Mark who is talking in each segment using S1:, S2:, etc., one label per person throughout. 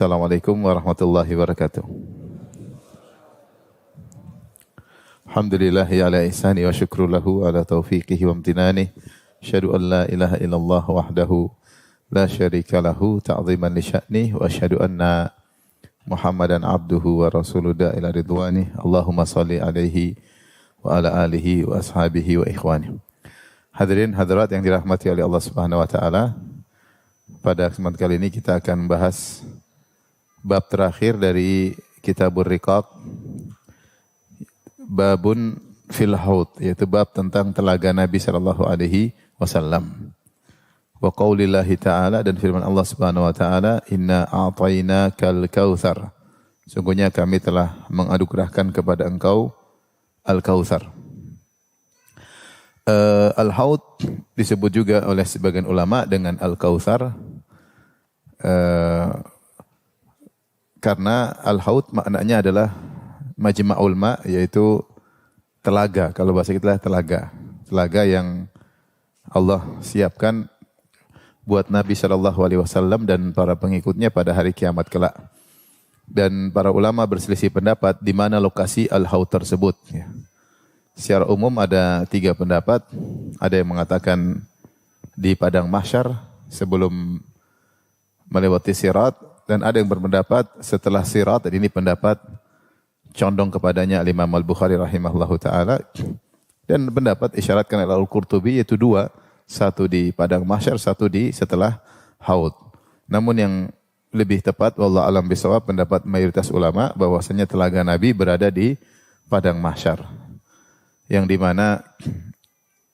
S1: Assalamualaikum warahmatullahi wabarakatuh. Alhamdulillahi ala ihsani wa syukru lahu ala taufiqihi wa amtinani. Asyhadu an la ilaha illallah wahdahu la syarika lahu ta'ziman li sya'ni wa asyhadu anna Muhammadan abduhu wa rasuluhu ila ridwani. Allahumma salli alaihi wa ala alihi wa ashabihi wa ikhwani. Hadirin hadirat yang dirahmati oleh Allah Subhanahu wa taala. Pada kesempatan kali ini kita akan membahas bab terakhir dari Kitabur Riqaq, babun fil haud, yaitu bab tentang telaga Nabi sallallahu alaihi wasallam. Wa qaulillahi ta'ala, dan firman Allah Subhanahu wa taala, inna a'tainakal kautsar. Sungguhnya kami telah menganugerahkan kepada engkau al-kautsar. Al-haud disebut juga oleh sebagian ulama dengan al-kautsar. Karena al-haud maknanya adalah majma'ul ma', yaitu telaga. Kalau bahasa kita telaga. Telaga yang Allah siapkan buat Nabi SAW dan para pengikutnya pada hari kiamat kelak. Dan para ulama berselisih pendapat di mana lokasi al-haud tersebut. Secara umum ada 3 pendapat. Ada yang mengatakan di padang mahsyar sebelum melewati sirat. Dan ada yang berpendapat setelah sirat, dan ini pendapat condong kepadanya Imam Al-Bukhari rahimahullahu ta'ala. Dan pendapat isyaratkan oleh Al-Qurtubi yaitu 2. Satu di padang mahsyar, satu di setelah haud. Namun yang lebih tepat, wallahu alam bisawab, pendapat mayoritas ulama bahwasanya telaga Nabi berada di padang mahsyar. Yang dimana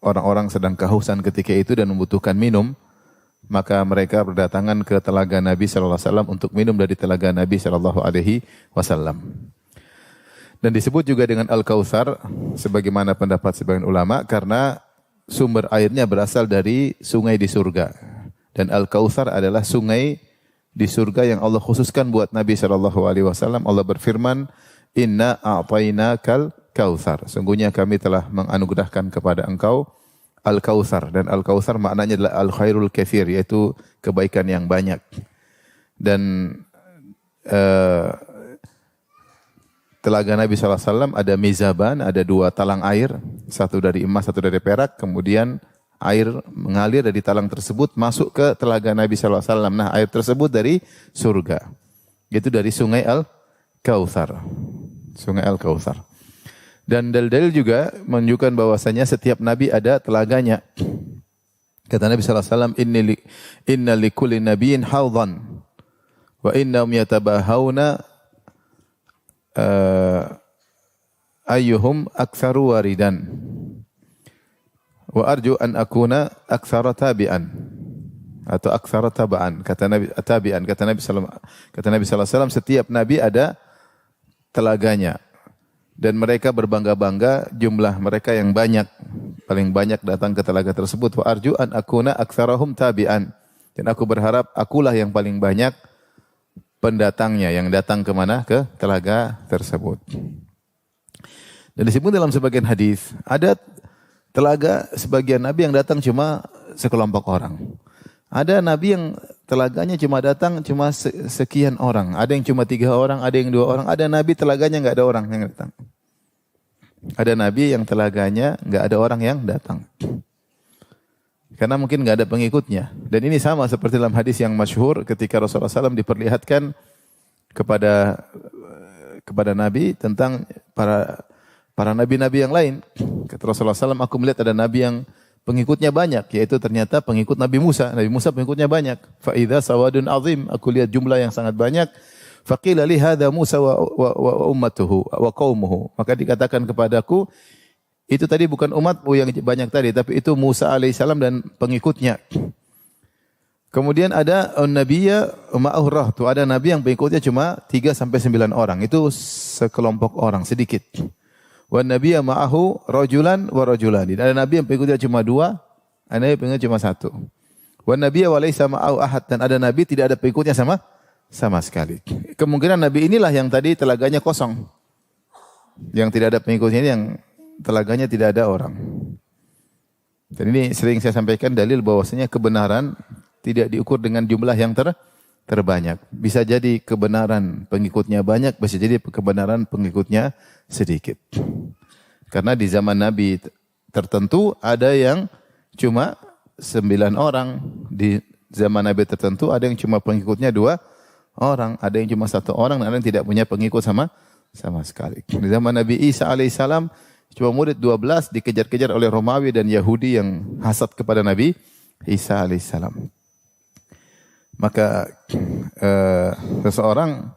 S1: orang-orang sedang kehausan ketika itu dan membutuhkan minum. Maka mereka berdatangan ke telaga Nabi sallallahu alaihi wasallam untuk minum dari telaga Nabi sallallahu alaihi wasallam. Dan disebut juga dengan Al-Kautsar sebagaimana pendapat sebagian ulama karena sumber airnya berasal dari sungai di surga. Dan Al-Kautsar adalah sungai di surga yang Allah khususkan buat Nabi sallallahu alaihi wasallam. Allah berfirman, "Inna a'tainakal kautsar." Sungguhnya kami telah menganugerahkan kepada engkau Al-Kautsar, dan Al-Kautsar maknanya adalah Al-Khairul Katsir, yaitu kebaikan yang banyak. Dan telaga Nabi SAW ada mizaban, ada 2 talang air, satu dari emas, satu dari perak, kemudian air mengalir dari talang tersebut masuk ke telaga Nabi SAW. Nah, air tersebut dari surga. Itu dari sungai Al-Kautsar. Sungai Al-Kautsar. Dan dalil-dalil juga menunjukkan bahwasanya setiap nabi ada telaganya. Kata Nabi sallallahu alaihi wasallam, inna likulli nabiyyin hawdhan wa innahum yatabahawna ayyuhum aktsaru waridan wa arju an akuna aktsara tabi'an atau aktsara taba'an. Kata Nabi tabi'an, kata Nabi sallallahu alaihi wasallam, setiap nabi ada telaganya. Dan mereka berbangga-bangga jumlah mereka yang banyak, paling banyak datang ke telaga tersebut. Wa arju an akuna aktsarahum tabi'an. Dan aku berharap akulah yang paling banyak pendatangnya, yang datang ke mana? Ke telaga tersebut. Dan disebut dalam sebagian hadis, ada telaga sebagian nabi yang datang cuma sekelompok orang. Ada nabi yang telaganya cuma datang cuma sekian orang. Ada yang cuma 3 orang, ada yang 2 orang. Ada nabi telaganya enggak ada orang yang datang. Ada nabi yang telaganya enggak ada orang yang datang. Karena mungkin enggak ada pengikutnya. Dan ini sama seperti dalam hadis yang masyhur ketika Rasulullah SAW diperlihatkan kepada nabi tentang para nabi-nabi yang lain. Kata Rasulullah SAW, aku melihat ada nabi yang pengikutnya banyak, yaitu ternyata pengikut Nabi Musa. Nabi Musa pengikutnya banyak. Fa idza sawadun azim, aku lihat jumlah yang sangat banyak. Faqila li hadza Musa wa ummatuhu wa qaumuhu. Maka dikatakan kepadaku, itu tadi bukan umatmu yang banyak tadi, tapi itu Musa alaihissalam dan pengikutnya. Kemudian ada nabiyya ma'ahu rahtu, ada nabi yang pengikutnya cuma 3 sampai 9 orang. Itu sekelompok orang, sedikit. Wa nabiyya ma'ahu rajulan wa rajulani. Ada nabi yang pengikutnya cuma 2, ada nabi pengikutnya cuma 1. Wa nabiyya wa laisa ma'ahu ahad, dan ada nabi tidak ada pengikutnya sama sekali. Kemungkinan nabi inilah yang tadi telaganya kosong. Yang tidak ada pengikutnya ini yang telaganya tidak ada orang. Dan ini sering saya sampaikan dalil bahwasanya kebenaran tidak diukur dengan jumlah yang terbanyak. Bisa jadi kebenaran pengikutnya banyak, bisa jadi kebenaran pengikutnya sedikit. Karena di zaman Nabi tertentu ada yang cuma 9 orang. Di zaman Nabi tertentu ada yang cuma pengikutnya 2 orang. Ada yang cuma 1 orang dan ada yang tidak punya pengikut sama sekali. Di zaman Nabi Isa alaihissalam cuma murid 12 dikejar-kejar oleh Romawi dan Yahudi yang hasad kepada Nabi Isa alaihissalam. Maka seseorang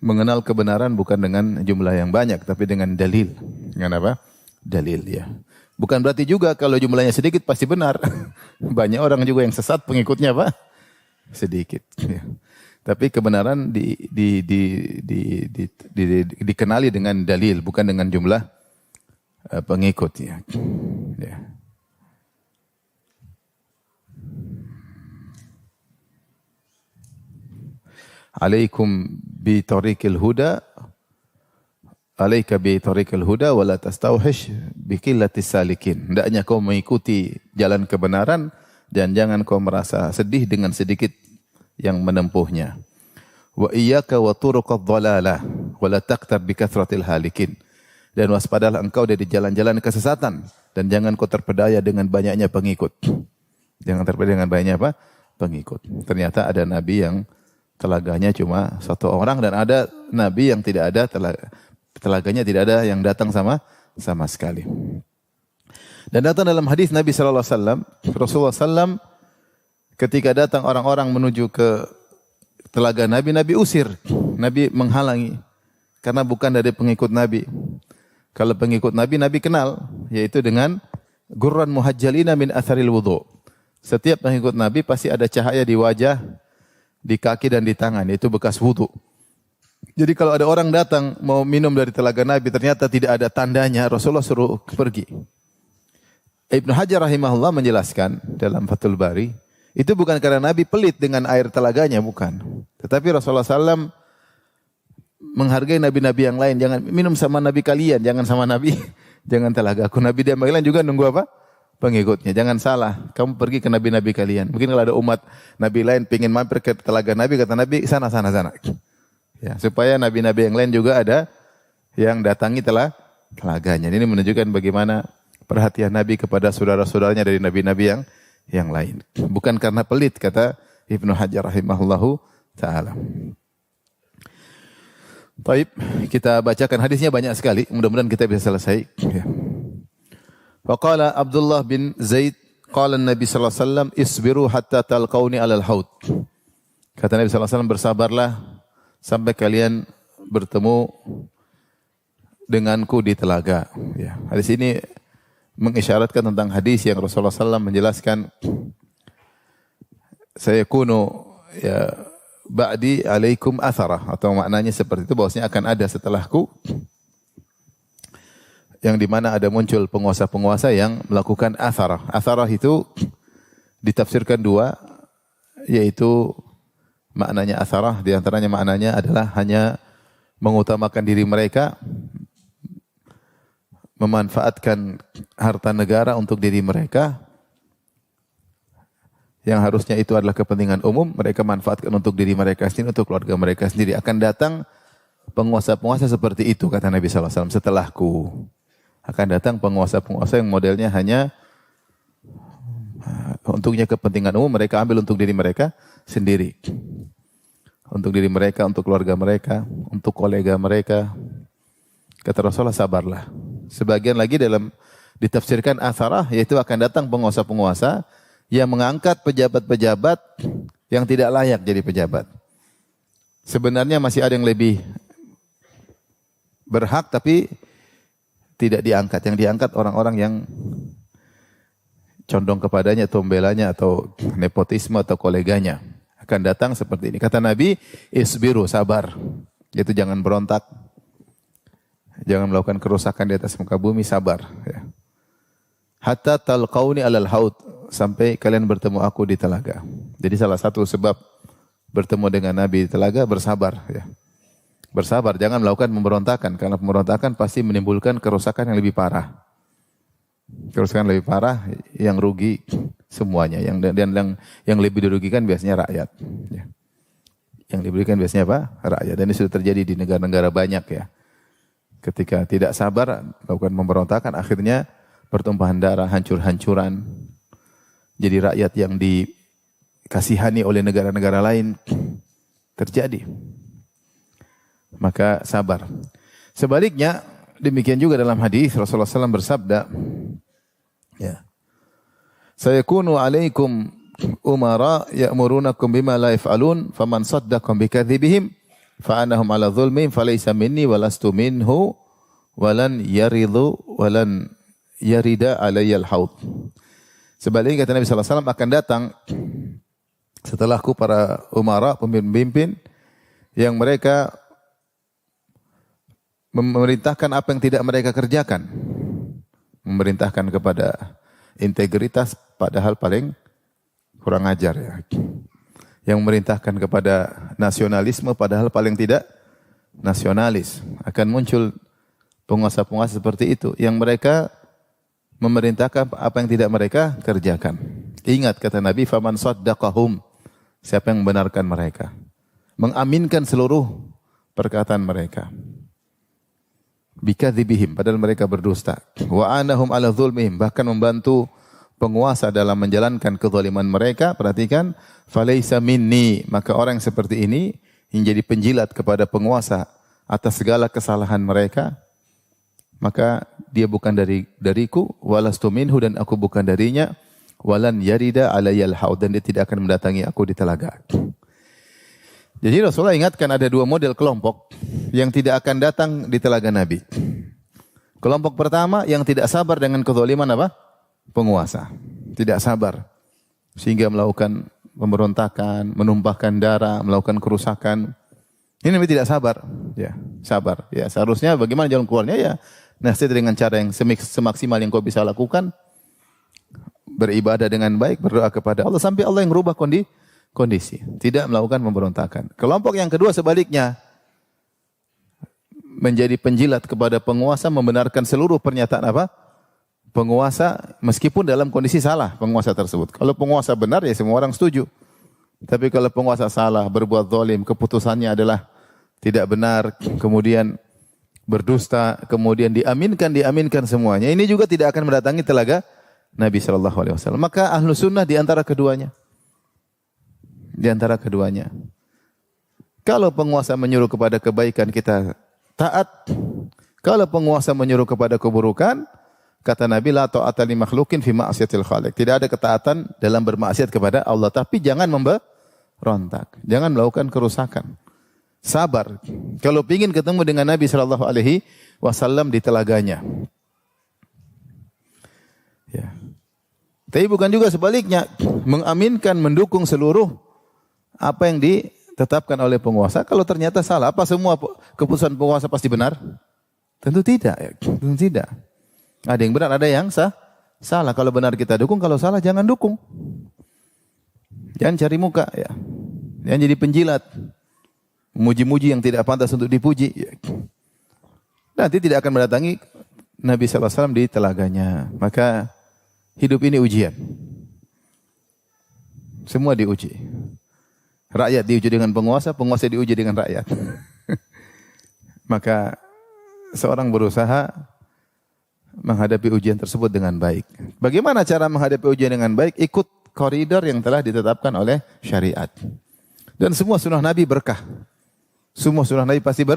S1: mengenal kebenaran bukan dengan jumlah yang banyak, tapi dengan dalil. Dengan apa? Dalil, ya. Bukan berarti juga kalau jumlahnya sedikit pasti benar. Banyak orang juga yang sesat pengikutnya apa? Sedikit. Ya. Tapi kebenaran dikenali dengan dalil, bukan dengan jumlah pengikut. Ya. Ya. Alaikum bi tariqil huda alaika bi tariqil huda wala tastauhish bi qillatis salikin. Hendaknya kau mengikuti jalan kebenaran dan jangan kau merasa sedih dengan sedikit yang menempuhnya. Wa iyyaka wa turuqadh dhalalah wala taqtar bi kathratil halikin. Dan waspadalah engkau dari jalan-jalan kesesatan dan jangan kau terpedaya dengan banyaknya pengikut. Jangan terpedaya dengan banyaknya apa? Pengikut. Ternyata ada nabi yang telaganya cuma 1 orang dan ada nabi yang tidak ada telaganya tidak ada yang datang sama sekali. Dan datang dalam hadis Nabi sallallahu alaihi wasallam, Rasulullah sallam ketika datang orang-orang menuju ke telaga Nabi, Nabi usir, Nabi menghalangi karena bukan dari pengikut Nabi. Kalau pengikut Nabi, Nabi kenal, yaitu dengan gurran muhajjalina min atharil wudu. Setiap pengikut Nabi pasti ada cahaya di wajah, di kaki dan di tangan, itu bekas wudu. Jadi kalau ada orang datang mau minum dari telaga Nabi ternyata tidak ada tandanya, Rasulullah suruh pergi. Ibnu Hajar rahimahullah menjelaskan dalam Fathul Bari, itu bukan karena Nabi pelit dengan air telaganya, bukan. Tetapi Rasulullah SAW menghargai nabi-nabi yang lain. Jangan minum sama nabi kalian, jangan sama nabi, jangan telaga aku. Nabi dia kalian juga nunggu apa? Pengikutnya. Jangan salah, kamu pergi ke nabi-nabi kalian. Mungkin kalau ada umat nabi lain pingin mampir ke telaga Nabi, kata Nabi, sana. Ya, supaya nabi-nabi yang lain juga ada yang datangi telaganya. Ini menunjukkan bagaimana perhatian Nabi kepada saudara-saudaranya dari nabi-nabi yang lain. Bukan karena pelit, kata Ibnu Hajar rahimahullahu ta'ala. Baik, kita bacakan hadisnya banyak sekali. Mudah-mudahan kita bisa selesai. Ya. Waqala Abdullah bin Zaid, qala Nabi sallallahu alaihi wasallam, isbiru hatta talqauni alal haud. Kata Nabi sallallahu alaihi wasallam, bersabarlah sampai kalian bertemu denganku di telaga. Ya. Hadis ini mengisyaratkan tentang hadis yang Rasulullah SAW menjelaskan, saya kuno ya ba'di alaikum atharah, atau maknanya seperti itu, bahwasanya akan ada setelahku yang di mana ada muncul penguasa-penguasa yang melakukan atharah. Atharah itu ditafsirkan 2, yaitu maknanya atharah, di antaranya maknanya adalah hanya mengutamakan diri mereka, memanfaatkan harta negara untuk diri mereka, yang harusnya itu adalah kepentingan umum, mereka manfaatkan untuk diri mereka sendiri, untuk keluarga mereka sendiri. Akan datang penguasa-penguasa seperti itu, kata Nabi SAW, setelahku. Akan datang penguasa-penguasa yang modelnya hanya untuknya kepentingan umum, mereka ambil untuk diri mereka sendiri. Untuk diri mereka, untuk keluarga mereka, untuk kolega mereka. Kata Rasulullah, sabarlah. Sebagian lagi dalam ditafsirkan atharah, yaitu akan datang penguasa-penguasa yang mengangkat pejabat-pejabat yang tidak layak jadi pejabat. Sebenarnya masih ada yang lebih berhak tapi tidak diangkat. Yang diangkat orang-orang yang condong kepadanya atau membelanya atau nepotisme atau koleganya. Akan datang seperti ini. Kata Nabi, isbiru, sabar. Yaitu jangan berontak. Jangan melakukan kerusakan di atas muka bumi, sabar. Ya. Hatta talqauni alal haud, sampai kalian bertemu aku di telaga. Jadi salah satu sebab bertemu dengan Nabi di telaga, bersabar. Ya. Bersabar, jangan melakukan pemberontakan. Karena pemberontakan pasti menimbulkan kerusakan yang lebih parah. Kerusakan lebih parah, yang rugi semuanya. Yang lebih dirugikan biasanya rakyat. Ya. yang diberikan biasanya apa? Rakyat. Dan ini sudah terjadi di negara-negara banyak ya. Ketika tidak sabar, melakukan pemberontakan, akhirnya pertumpahan darah, hancur-hancuran. Jadi rakyat yang dikasihani oleh negara-negara lain terjadi. Maka sabar. Sebaliknya, demikian juga dalam hadis Rasulullah SAW bersabda, ya, sayakunu alaikum umara ya'murunakum bima la yaf'alun faman saddaqum bikadzibihim fa anahum ala dzulmihim falaysa minni walastu minhu walan yarida alayyal haud. Sebaliknya kata Nabi sallallahu alaihi wasallam, akan datang setelahku para umara, pemimpin yang mereka memerintahkan apa yang tidak mereka kerjakan. Memerintahkan kepada integritas padahal paling kurang ajar ya. Yang memerintahkan kepada nasionalisme padahal paling tidak nasionalis. Akan muncul penguasa-penguasa seperti itu yang mereka memerintahkan apa yang tidak mereka kerjakan. Ingat kata Nabi, faman saddaqahum, siapa yang membenarkan mereka, mengaminkan seluruh perkataan mereka. Bikadzibihim, padahal mereka berdusta. Wa anahum ala dzulmihim, bahkan membantu penguasa dalam menjalankan kezaliman mereka. Perhatikan, falaisa minni, maka orang seperti ini yang jadi penjilat kepada penguasa atas segala kesalahan mereka, maka dia bukan dariku, walastu minhu, dan aku bukan darinya, walan yarida alayyal haud, dan dia tidak akan mendatangi aku di telaga. Jadi Rasulullah ingatkan ada dua model kelompok yang tidak akan datang di telaga Nabi. Kelompok pertama yang tidak sabar dengan kezaliman apa? Penguasa. Tidak sabar sehingga melakukan pemberontakan, menumpahkan darah, melakukan kerusakan. Ini Nabi tidak sabar. Ya, sabar. Ya, seharusnya bagaimana jalan keluarnya? Ya, nasihat dengan cara yang semaksimal yang kau bisa lakukan. Beribadah dengan baik, berdoa kepada Allah sampai Allah yang merubah kondisi. Tidak melakukan pemberontakan. Kelompok yang kedua sebaliknya, menjadi penjilat kepada penguasa, membenarkan seluruh pernyataan apa? Penguasa meskipun dalam kondisi salah penguasa tersebut. Kalau penguasa benar ya semua orang setuju. Tapi kalau penguasa salah, berbuat zalim, keputusannya adalah tidak benar, kemudian berdusta, kemudian diaminkan semuanya. Ini juga tidak akan mendatangi telaga Nabi SAW. Maka ahlu sunnah di antara keduanya. Di antara keduanya. Kalau penguasa menyuruh kepada kebaikan, kita taat. Kalau penguasa menyuruh kepada keburukan, kata Nabi, la ta'ata li makhlukin fi ma'siyatil khaliq. Tidak ada ketaatan dalam bermaksiat kepada Allah, tapi jangan memberontak, jangan melakukan kerusakan. Sabar. Kalau ingin ketemu dengan Nabi sallallahu alaihi wasallam di telaganya. Ya. Tapi bukan juga sebaliknya, mengaminkan, mendukung seluruh apa yang ditetapkan oleh penguasa. Kalau ternyata salah, apa semua keputusan penguasa pasti benar? Tentu tidak. Ya. Tentu tidak. Ada yang benar, ada yang salah. Kalau benar kita dukung, kalau salah jangan dukung. Jangan cari muka. Ya. Jangan jadi penjilat. Memuji-muji yang tidak pantas untuk dipuji. Ya. Nanti tidak akan mendatangi Nabi SAW di telaganya. Maka hidup ini ujian. Semua diuji. Rakyat diuji dengan penguasa, penguasa diuji dengan rakyat. Maka seorang berusaha menghadapi ujian tersebut dengan baik. Bagaimana cara menghadapi ujian dengan baik? Ikut koridor yang telah ditetapkan oleh syariat. Dan semua sunnah Nabi berkah. Semua sunnah Nabi pasti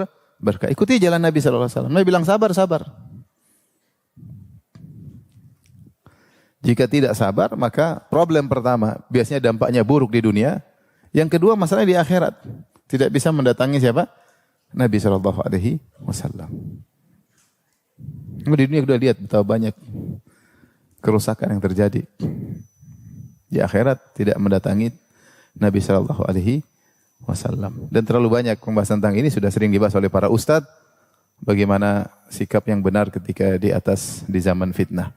S1: berkah. Ikuti jalan Nabi SAW. Nabi bilang sabar. Jika tidak sabar, maka problem pertama, biasanya dampaknya buruk di dunia. Yang kedua, masalahnya di akhirat. Tidak bisa mendatangi siapa? Nabi SAW. Di dunia sudah lihat betapa banyak kerusakan yang terjadi. Di akhirat tidak mendatangi Nabi SAW. Dan terlalu banyak pembahasan tentang ini sudah sering dibahas oleh para ustadz. Bagaimana sikap yang benar ketika di zaman fitnah.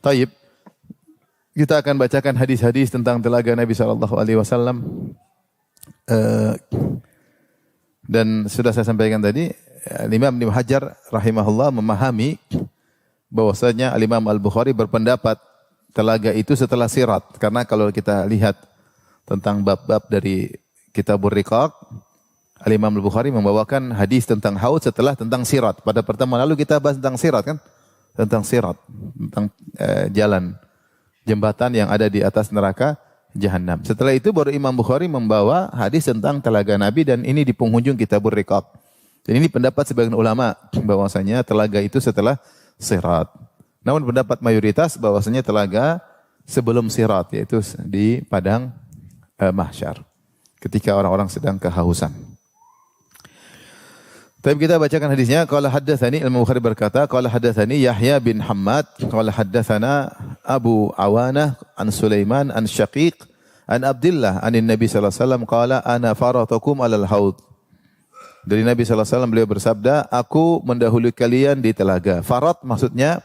S1: Taib, kita akan bacakan hadis-hadis tentang telaga Nabi SAW. Dan sudah saya sampaikan tadi, Imam Ibnu Hajar rahimahullah memahami bahwasanya Imam Al-Bukhari berpendapat telaga itu setelah sirat. Karena kalau kita lihat tentang bab-bab dari Kitabur Riqaq, Al-Imam Al-Bukhari membawakan hadis tentang haud setelah tentang sirat. Pada pertemuan lalu kita bahas tentang sirat kan? Tentang sirat, tentang jalan jembatan yang ada di atas neraka Jahannam. Setelah itu baru Imam Bukhari membawa hadis tentang telaga Nabi dan ini di penghujung Kitabur Riqaq. Dan ini pendapat sebagian ulama bahwasanya telaga itu setelah sirat. Namun pendapat mayoritas bahwasanya telaga sebelum sirat, yaitu di padang mahsyar ketika orang-orang sedang kehausan. Tapi kita bacakan hadisnya. Qala haddatsani, Imam Bukhari berkata, qala haddatsani Yahya bin Hammad, qala haddatsana Abu Awanah an Sulaiman an Syaqiq an Abdullah anin Nabi sallallahu alaihi wasallam qala ana faratukum alal haud. Dari Nabi sallallahu alaihi wasallam beliau bersabda, aku mendahului kalian di telaga. Farat maksudnya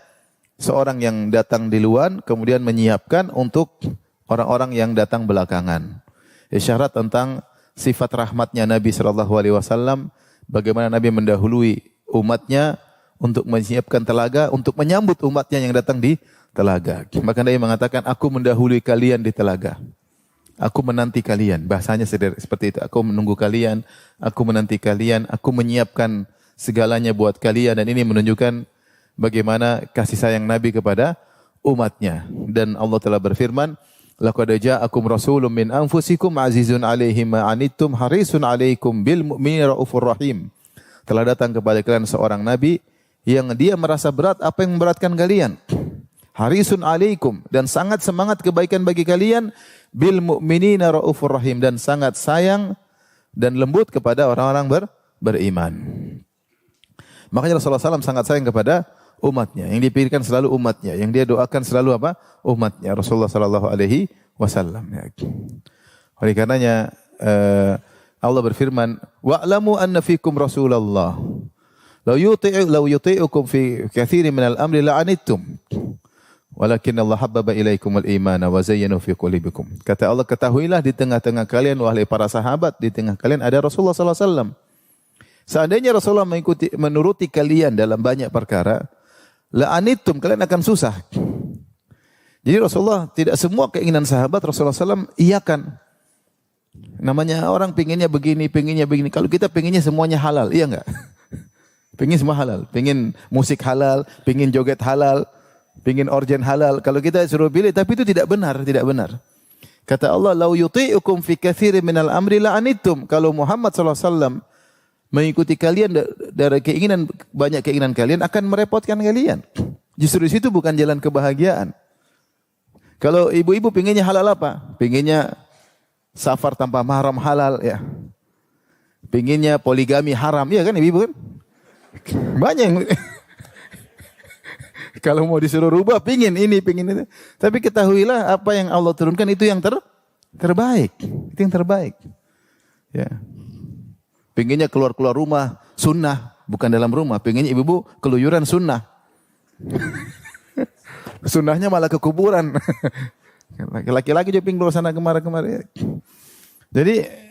S1: seorang yang datang duluan kemudian menyiapkan untuk orang-orang yang datang belakangan. Isyarat tentang sifat rahmatnya Nabi sallallahu alaihi wasallam. Bagaimana Nabi mendahului umatnya untuk menyiapkan telaga, untuk menyambut umatnya yang datang di telaga. Maka Nabi mengatakan, aku mendahului kalian di telaga. Aku menanti kalian. Bahasanya seperti itu. Aku menunggu kalian, aku menanti kalian, aku menyiapkan segalanya buat kalian. Dan ini menunjukkan bagaimana kasih sayang Nabi kepada umatnya. Dan Allah telah berfirman, laqad ja'akum rasulun min anfusikum azizun 'alaihi ma 'anittum harisun 'alaikum bil mu'minina raufur rahim. Telah datang kepada kalian seorang nabi yang dia merasa berat apa yang memberatkan kalian. Harisun 'alaikum, dan sangat semangat kebaikan bagi kalian, bil mu'minina raufur rahim, dan sangat sayang dan lembut kepada orang-orang beriman. Makanya Rasulullah SAW sangat sayang kepada umatnya, yang dipikirkan selalu umatnya, yang dia doakan selalu apa? Umatnya Rasulullah sallallahu alaihi wasallam. Oleh karenanya Allah berfirman, wa'lamu anna fikum Rasulullah law yuti'ukum fi katsirin minal amri la'anittum walakin Allah habbaba ilaikumul imana wa zayyanahu fi qulubikum. Kata Allah, ketahuilah di tengah-tengah kalian wahai para sahabat, di tengah kalian ada Rasulullah sallallahu alaihi wasallam. Seandainya Rasulullah menuruti kalian dalam banyak perkara, la'anittum, kalian akan susah. Jadi Rasulullah tidak semua keinginan sahabat Rasulullah SAW iyakan. Namanya orang pinginnya begini. Kalau kita pinginnya semuanya halal, iya enggak? Pingin semua halal. Pingin musik halal, pingin joget halal, pingin organ halal. Kalau kita suruh pilih, tapi itu tidak benar. Kata Allah, lau yuti'ukum fi katsirin minal amri la'anittum. Kalau Muhammad SAW mengikuti kalian dari banyak keinginan kalian akan merepotkan kalian. Justru di situ bukan jalan kebahagiaan. Kalau ibu-ibu pinginnya halal apa? Pinginnya safar tanpa mahram halal ya. Pinginnya poligami haram, ya kan ibu-ibu kan? Banyak yang kalau mau disuruh rubah pingin ini, pingin itu. Tapi ketahuilah apa yang Allah turunkan itu yang terbaik. Itu yang terbaik. Ya. Pinginnya keluar rumah sunnah, bukan dalam rumah. Pinginnya ibu-ibu keluyuran sunnah. Sunnahnya malah ke kuburan. Laki-laki juga pingin keluar sana kemari. Jadi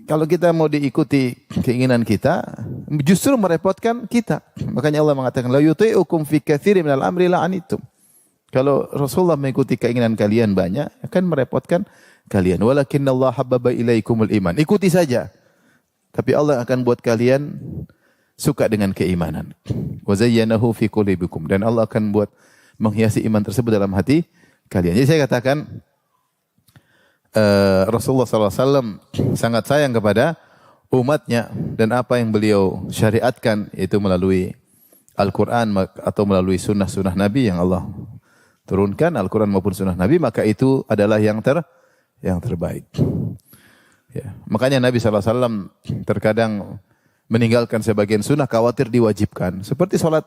S1: kalau kita mau diikuti keinginan kita, justru merepotkan kita. Makanya Allah mengatakan, la yuti'ukum fi katsirin minal amri la'anittum. Kalau Rasulullah mengikuti keinginan kalian banyak, akan merepotkan kalian. Walakinnallaha habbaba ilaikumul iman. Ikuti saja. Tapi Allah akan buat kalian suka dengan keimanan. Wa zayyanahu fi qulubikum, dan Allah akan buat menghiasi iman tersebut dalam hati kalian. Jadi saya katakan Rasulullah SAW sangat sayang kepada umatnya, dan apa yang beliau syariatkan yaitu melalui Al-Quran atau melalui sunnah-sunnah Nabi yang Allah turunkan, Al-Quran maupun sunnah Nabi, maka itu adalah yang terbaik. Ya. Makanya Nabi SAW terkadang meninggalkan sebagian sunnah, khawatir diwajibkan. Seperti sholat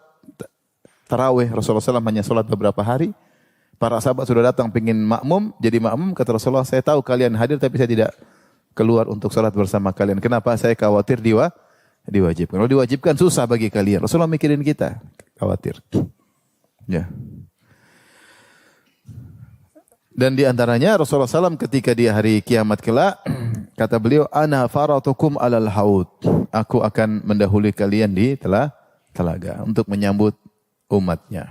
S1: tarawih, Rasulullah SAW hanya sholat beberapa hari. Para sahabat sudah datang pingin makmum, jadi makmum. Kata Rasulullah, saya tahu kalian hadir tapi saya tidak keluar untuk sholat bersama kalian. Kenapa? Saya khawatir diwajibkan. Kalau diwajibkan susah bagi kalian. Rasulullah mikirin kita, khawatir. Ya. Dan di antaranya Rasulullah SAW ketika di hari kiamat kelak, kata beliau, ana faratukum alal haud. Aku akan mendahului kalian di telaga untuk menyambut umatnya.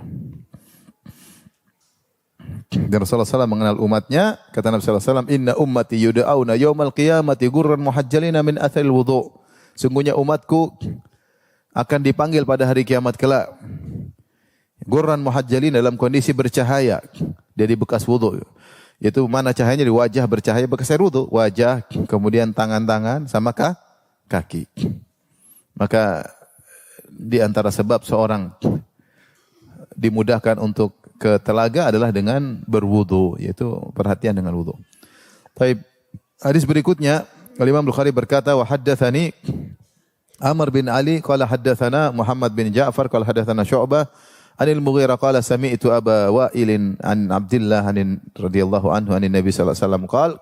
S1: Dan Rasulullah SAW mengenal umatnya. Kata Nabi SAW, Inna ummati yuda'auna yawmal qiyamati gurran muhajjalina min atharil wudu. Sungguhnya umatku akan dipanggil pada hari kiamat kelak. Gurran muhajjalin dalam kondisi bercahaya dari bekas wudu. Yaitu mana cahayanya? Di wajah bercahaya bekas air wudu. Wajah, kemudian tangan-tangan sama kaki. Maka di antara sebab seorang dimudahkan untuk ke telaga adalah dengan berwudu, yaitu perhatian dengan wudu. Baik, hadis berikutnya Imam Bukhari berkata wa haddatsani Amr bin Ali qala haddatsana Muhammad bin Ja'far qala haddatsana Syu'bah anil Mughirah qala sami'tu Aba Wa'ilin an Abdullah radhiyallahu anhu anin Nabi sallallahu alaihi wasallam qala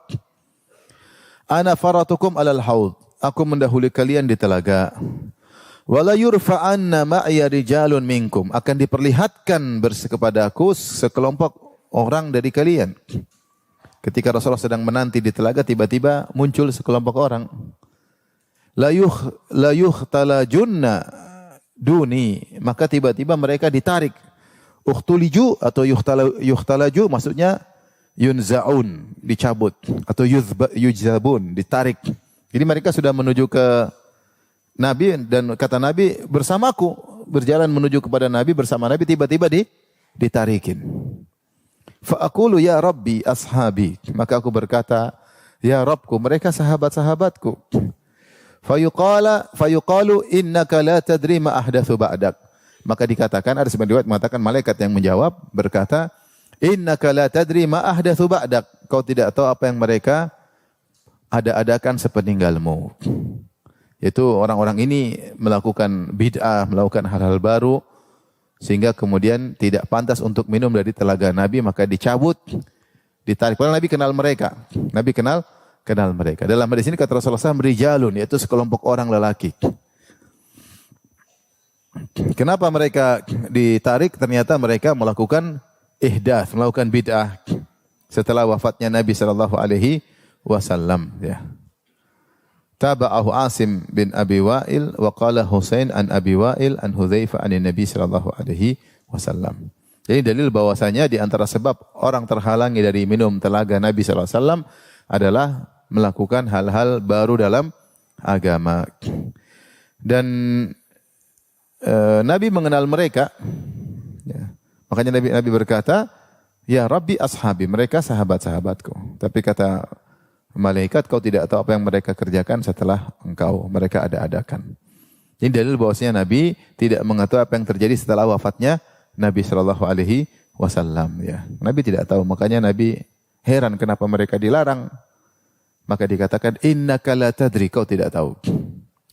S1: ana faratukum alal haud, aku mendahului kalian di telaga. Wala yurfa'anna ma'ya rijalun minkum, akan diperlihatkan kepadaku sekelompok orang dari kalian. Ketika Rasulullah sedang menanti di telaga, tiba-tiba muncul sekelompok orang. La yuhtalajunna duni, maka tiba-tiba mereka ditarik. Ukhtuliju atau yuhtalaju maksudnya yunza'un, dicabut, atau yujzabun, ditarik. Jadi mereka sudah menuju ke Nabi, dan kata Nabi, bersamaku, berjalan menuju kepada Nabi bersama Nabi, tiba-tiba ditarikin. Fa'akulu ya Rabbi ashabi, maka aku berkata, ya Rabbku, mereka sahabat-sahabatku. Fayuqalu innaka la tadri ma ahdatsu ba'dak. Maka dikatakan, ada sebagian riwayat mengatakan malaikat yang menjawab berkata, innaka la tadri ma ahdatsu ba'dak. Kau tidak tahu apa yang mereka ada-adakan sepeninggalmu. Yaitu orang-orang ini melakukan bid'ah, melakukan hal-hal baru, sehingga kemudian tidak pantas untuk minum dari telaga Nabi, maka dicabut, ditarik. Padahal Nabi kenal mereka. Nabi kenal mereka. Dalam hadis ini kata Rasulullah SAW, rijalun, yaitu sekelompok orang lelaki. Kenapa mereka ditarik? Ternyata mereka melakukan ihdath, melakukan bid'ah setelah wafatnya Nabi SAW. Ya. Taba'ahu Asim bin Abi Wa'il wa qala Husain an Abi Wa'il an Hudzaifah an Nabi sallallahu alaihi wasallam. Jadi dalil bahwasanya di antara sebab orang terhalangi dari minum telaga Nabi sallallahu alaihi wasallam adalah melakukan hal-hal baru dalam agama. Dan Nabi mengenal mereka. Ya. Makanya Nabi berkata, "Ya Rabbi ashabi," mereka sahabat-sahabatku. Tapi kata malaikat, kau tidak tahu apa yang mereka kerjakan setelah mereka ada-adakan. Ini dalil bahwasanya Nabi tidak mengetahui apa yang terjadi setelah wafatnya Nabi sallallahu alaihi wasallam, ya. Nabi tidak tahu, makanya Nabi heran kenapa mereka dilarang. Maka dikatakan innaka la tadri, kau tidak tahu.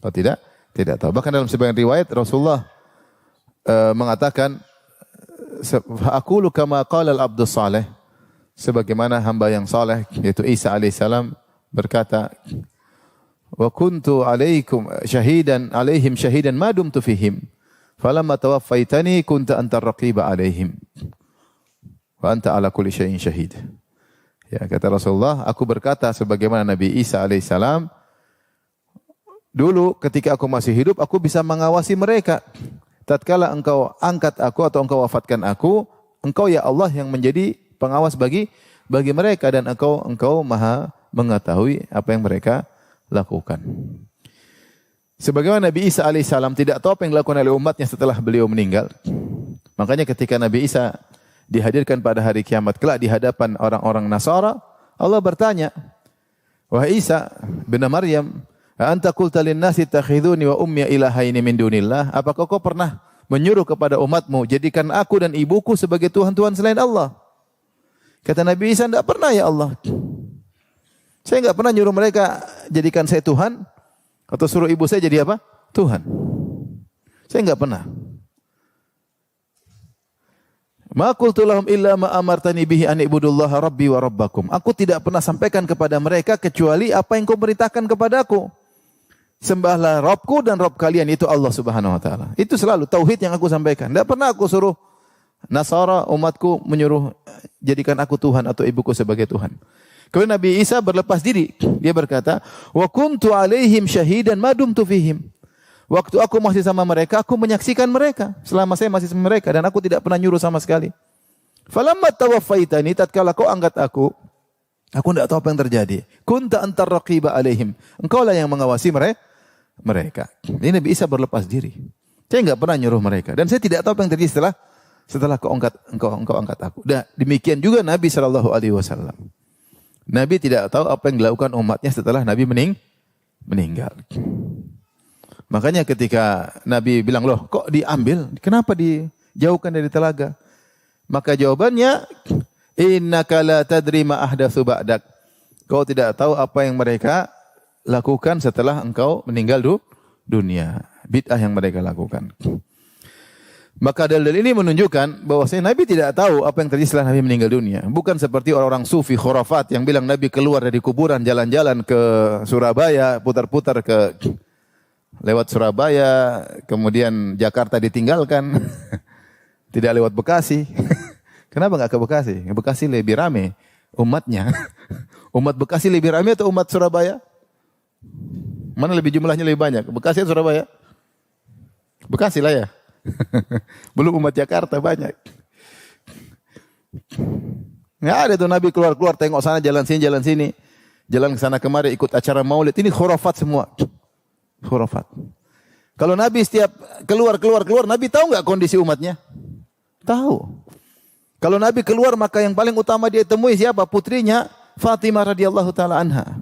S1: Kau tidak tahu. Bahkan dalam sebagian riwayat Rasulullah mengatakan, "Aqulu kama qala al-abdus salih." Sebagaimana hamba yang saleh, yaitu Isa alaihissalam berkata, wa kuntu alaikum syahidan alaihim syahidan ma dumtu fihim falamma tawaffaitani kunta antar raqiba alaihim wa anta ala kulli syai'in syahid. Ya, kata Rasulullah, aku berkata sebagaimana Nabi Isa alaihissalam, dulu ketika aku masih hidup aku bisa mengawasi mereka. Tatkala engkau angkat aku atau engkau wafatkan aku, engkau ya Allah yang menjadi pengawas bagi mereka, dan engkau maha mengetahui apa yang mereka lakukan. Sebagaimana Nabi Isa alaihissalam tidak tahu apa yang dilakukan oleh umatnya setelah beliau meninggal. Makanya ketika Nabi Isa dihadirkan pada hari kiamat kelak di hadapan orang-orang Nasara, Allah bertanya, wahai Isa bin Maryam, anta qulta lin-nasi takhiduni wa ummi ilahaini min dunillah? Apakah kau pernah menyuruh kepada umatmu, jadikan aku dan ibuku sebagai Tuhan-Tuhan selain Allah? Kata Nabi Isa, tidak pernah ya Allah. Saya enggak pernah nyuruh mereka jadikan saya Tuhan, atau suruh ibu saya jadi apa? Tuhan. Saya enggak pernah. Ma qultu lahum illa ma amartani bihi an ibudullaha rabbi wa rabbakum. Aku tidak pernah sampaikan kepada mereka kecuali apa yang kau perintahkan kepadaku. Sembahlah Rabbku dan Rabb kalian, itu Allah Subhanahu wa taala. Itu selalu tauhid yang aku sampaikan. Tidak pernah aku suruh Nasara umatku menyuruh jadikan aku Tuhan atau ibuku sebagai Tuhan. Kemudian Nabi Isa berlepas diri. Dia berkata, wa kuntu alaihim syahidan ma dumtu fihim. Waktu aku masih sama mereka, aku menyaksikan mereka selama saya masih sama mereka, dan aku tidak pernah nyuruh sama sekali. Falamma tawaffaitani, tatkala kau angkat aku tidak tahu apa yang terjadi. Kunta antar raqiba alaihim. Engkau lah yang mengawasi mereka. Ini Nabi Isa berlepas diri. Saya enggak pernah nyuruh mereka dan saya tidak tahu apa yang terjadi setelah engkau angkat aku. Dan demikian juga Nabi sallallahu alaihi wasallam. Nabi tidak tahu apa yang dilakukan umatnya setelah Nabi meninggal. Makanya ketika Nabi bilang, "Loh, kok diambil? Kenapa dijauhkan dari telaga?" Maka jawabannya, innaka la tadri ma ahdatsu ba'dak. Kau tidak tahu apa yang mereka lakukan setelah engkau meninggal dunia. Bid'ah yang mereka lakukan. Maka dalil ini menunjukkan bahwasanya Nabi tidak tahu apa yang terjadi setelah Nabi meninggal dunia. Bukan seperti orang-orang sufi khurafat yang bilang Nabi keluar dari kuburan, jalan-jalan ke Surabaya, putar-putar lewat Surabaya, kemudian Jakarta ditinggalkan. Tidak lewat Bekasi. Kenapa enggak ke Bekasi? Bekasi lebih ramai umatnya. Umat Bekasi lebih ramai atau umat Surabaya? Mana lebih jumlahnya lebih banyak? Bekasi atau Surabaya? Bekasi lah ya. Belum umat Jakarta banyak. Enggak ada tuh Nabi keluar-keluar tengok sana jalan sini. Jalan ke sana kemari ikut acara Maulid. Ini khurafat semua. Khurafat. Kalau Nabi setiap keluar, Nabi tahu enggak kondisi umatnya? Tahu. Kalau Nabi keluar maka yang paling utama dia temui siapa? Putrinya Fatimah radhiyallahu taala anha.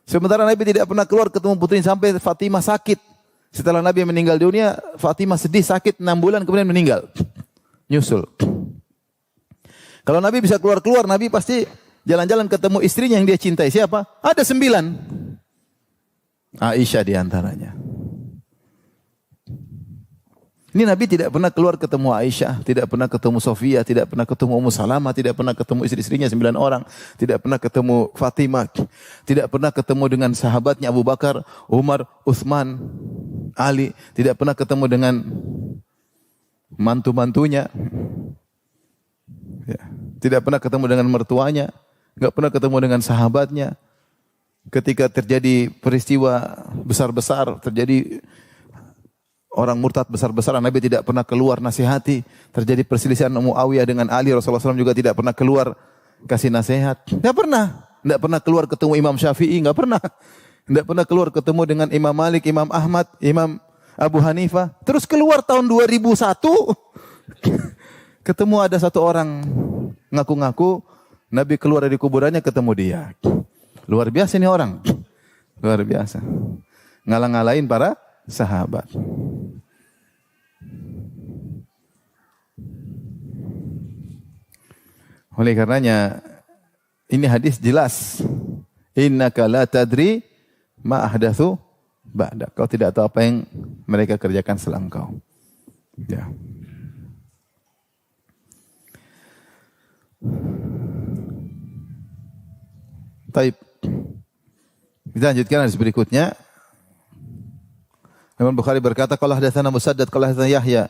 S1: Sementara Nabi tidak pernah keluar ketemu putrinya sampai Fatimah sakit. Setelah Nabi meninggal dunia, Fatimah sedih sakit 6 bulan kemudian meninggal. Nyusul. Kalau Nabi bisa keluar, Nabi pasti jalan-jalan ketemu istrinya yang dia cintai. Siapa? Ada 9. Aisyah di antaranya. Ini Nabi tidak pernah keluar ketemu Aisyah, tidak pernah ketemu Sofia, tidak pernah ketemu Ummu Salamah, tidak pernah ketemu istri-istrinya 9 orang, tidak pernah ketemu Fatimah, tidak pernah ketemu dengan sahabatnya Abu Bakar, Umar, Utsman, Ali, tidak pernah ketemu dengan mantu-mantunya, ya, tidak pernah ketemu dengan mertuanya, enggak pernah ketemu dengan sahabatnya. Ketika terjadi peristiwa besar-besar, terjadi orang murtad besar-besaran, Nabi tidak pernah keluar nasihati. Terjadi perselisihan Muawiyah dengan Ali, Rasulullah SAW juga tidak pernah keluar kasih nasihat. Tidak pernah. Tidak pernah keluar ketemu Imam Syafi'i, tidak pernah. Tidak pernah keluar ketemu dengan Imam Malik, Imam Ahmad, Imam Abu Hanifah. Terus keluar tahun 2001, ketemu ada satu orang ngaku-ngaku, Nabi keluar dari kuburannya ketemu dia. Luar biasa ini orang. Luar biasa. Ngalang-ngalain para sahabat. Oleh karenanya ini hadis jelas. Innaka la tadri ma ahdatsu ba'da. Kau tidak tahu apa yang mereka kerjakan setelah engkau. Ya. Baik. Kita lanjutkan hadis berikutnya. Imam Bukhari berkata, qala hadatsana Musaddad qala hadatsana Yahya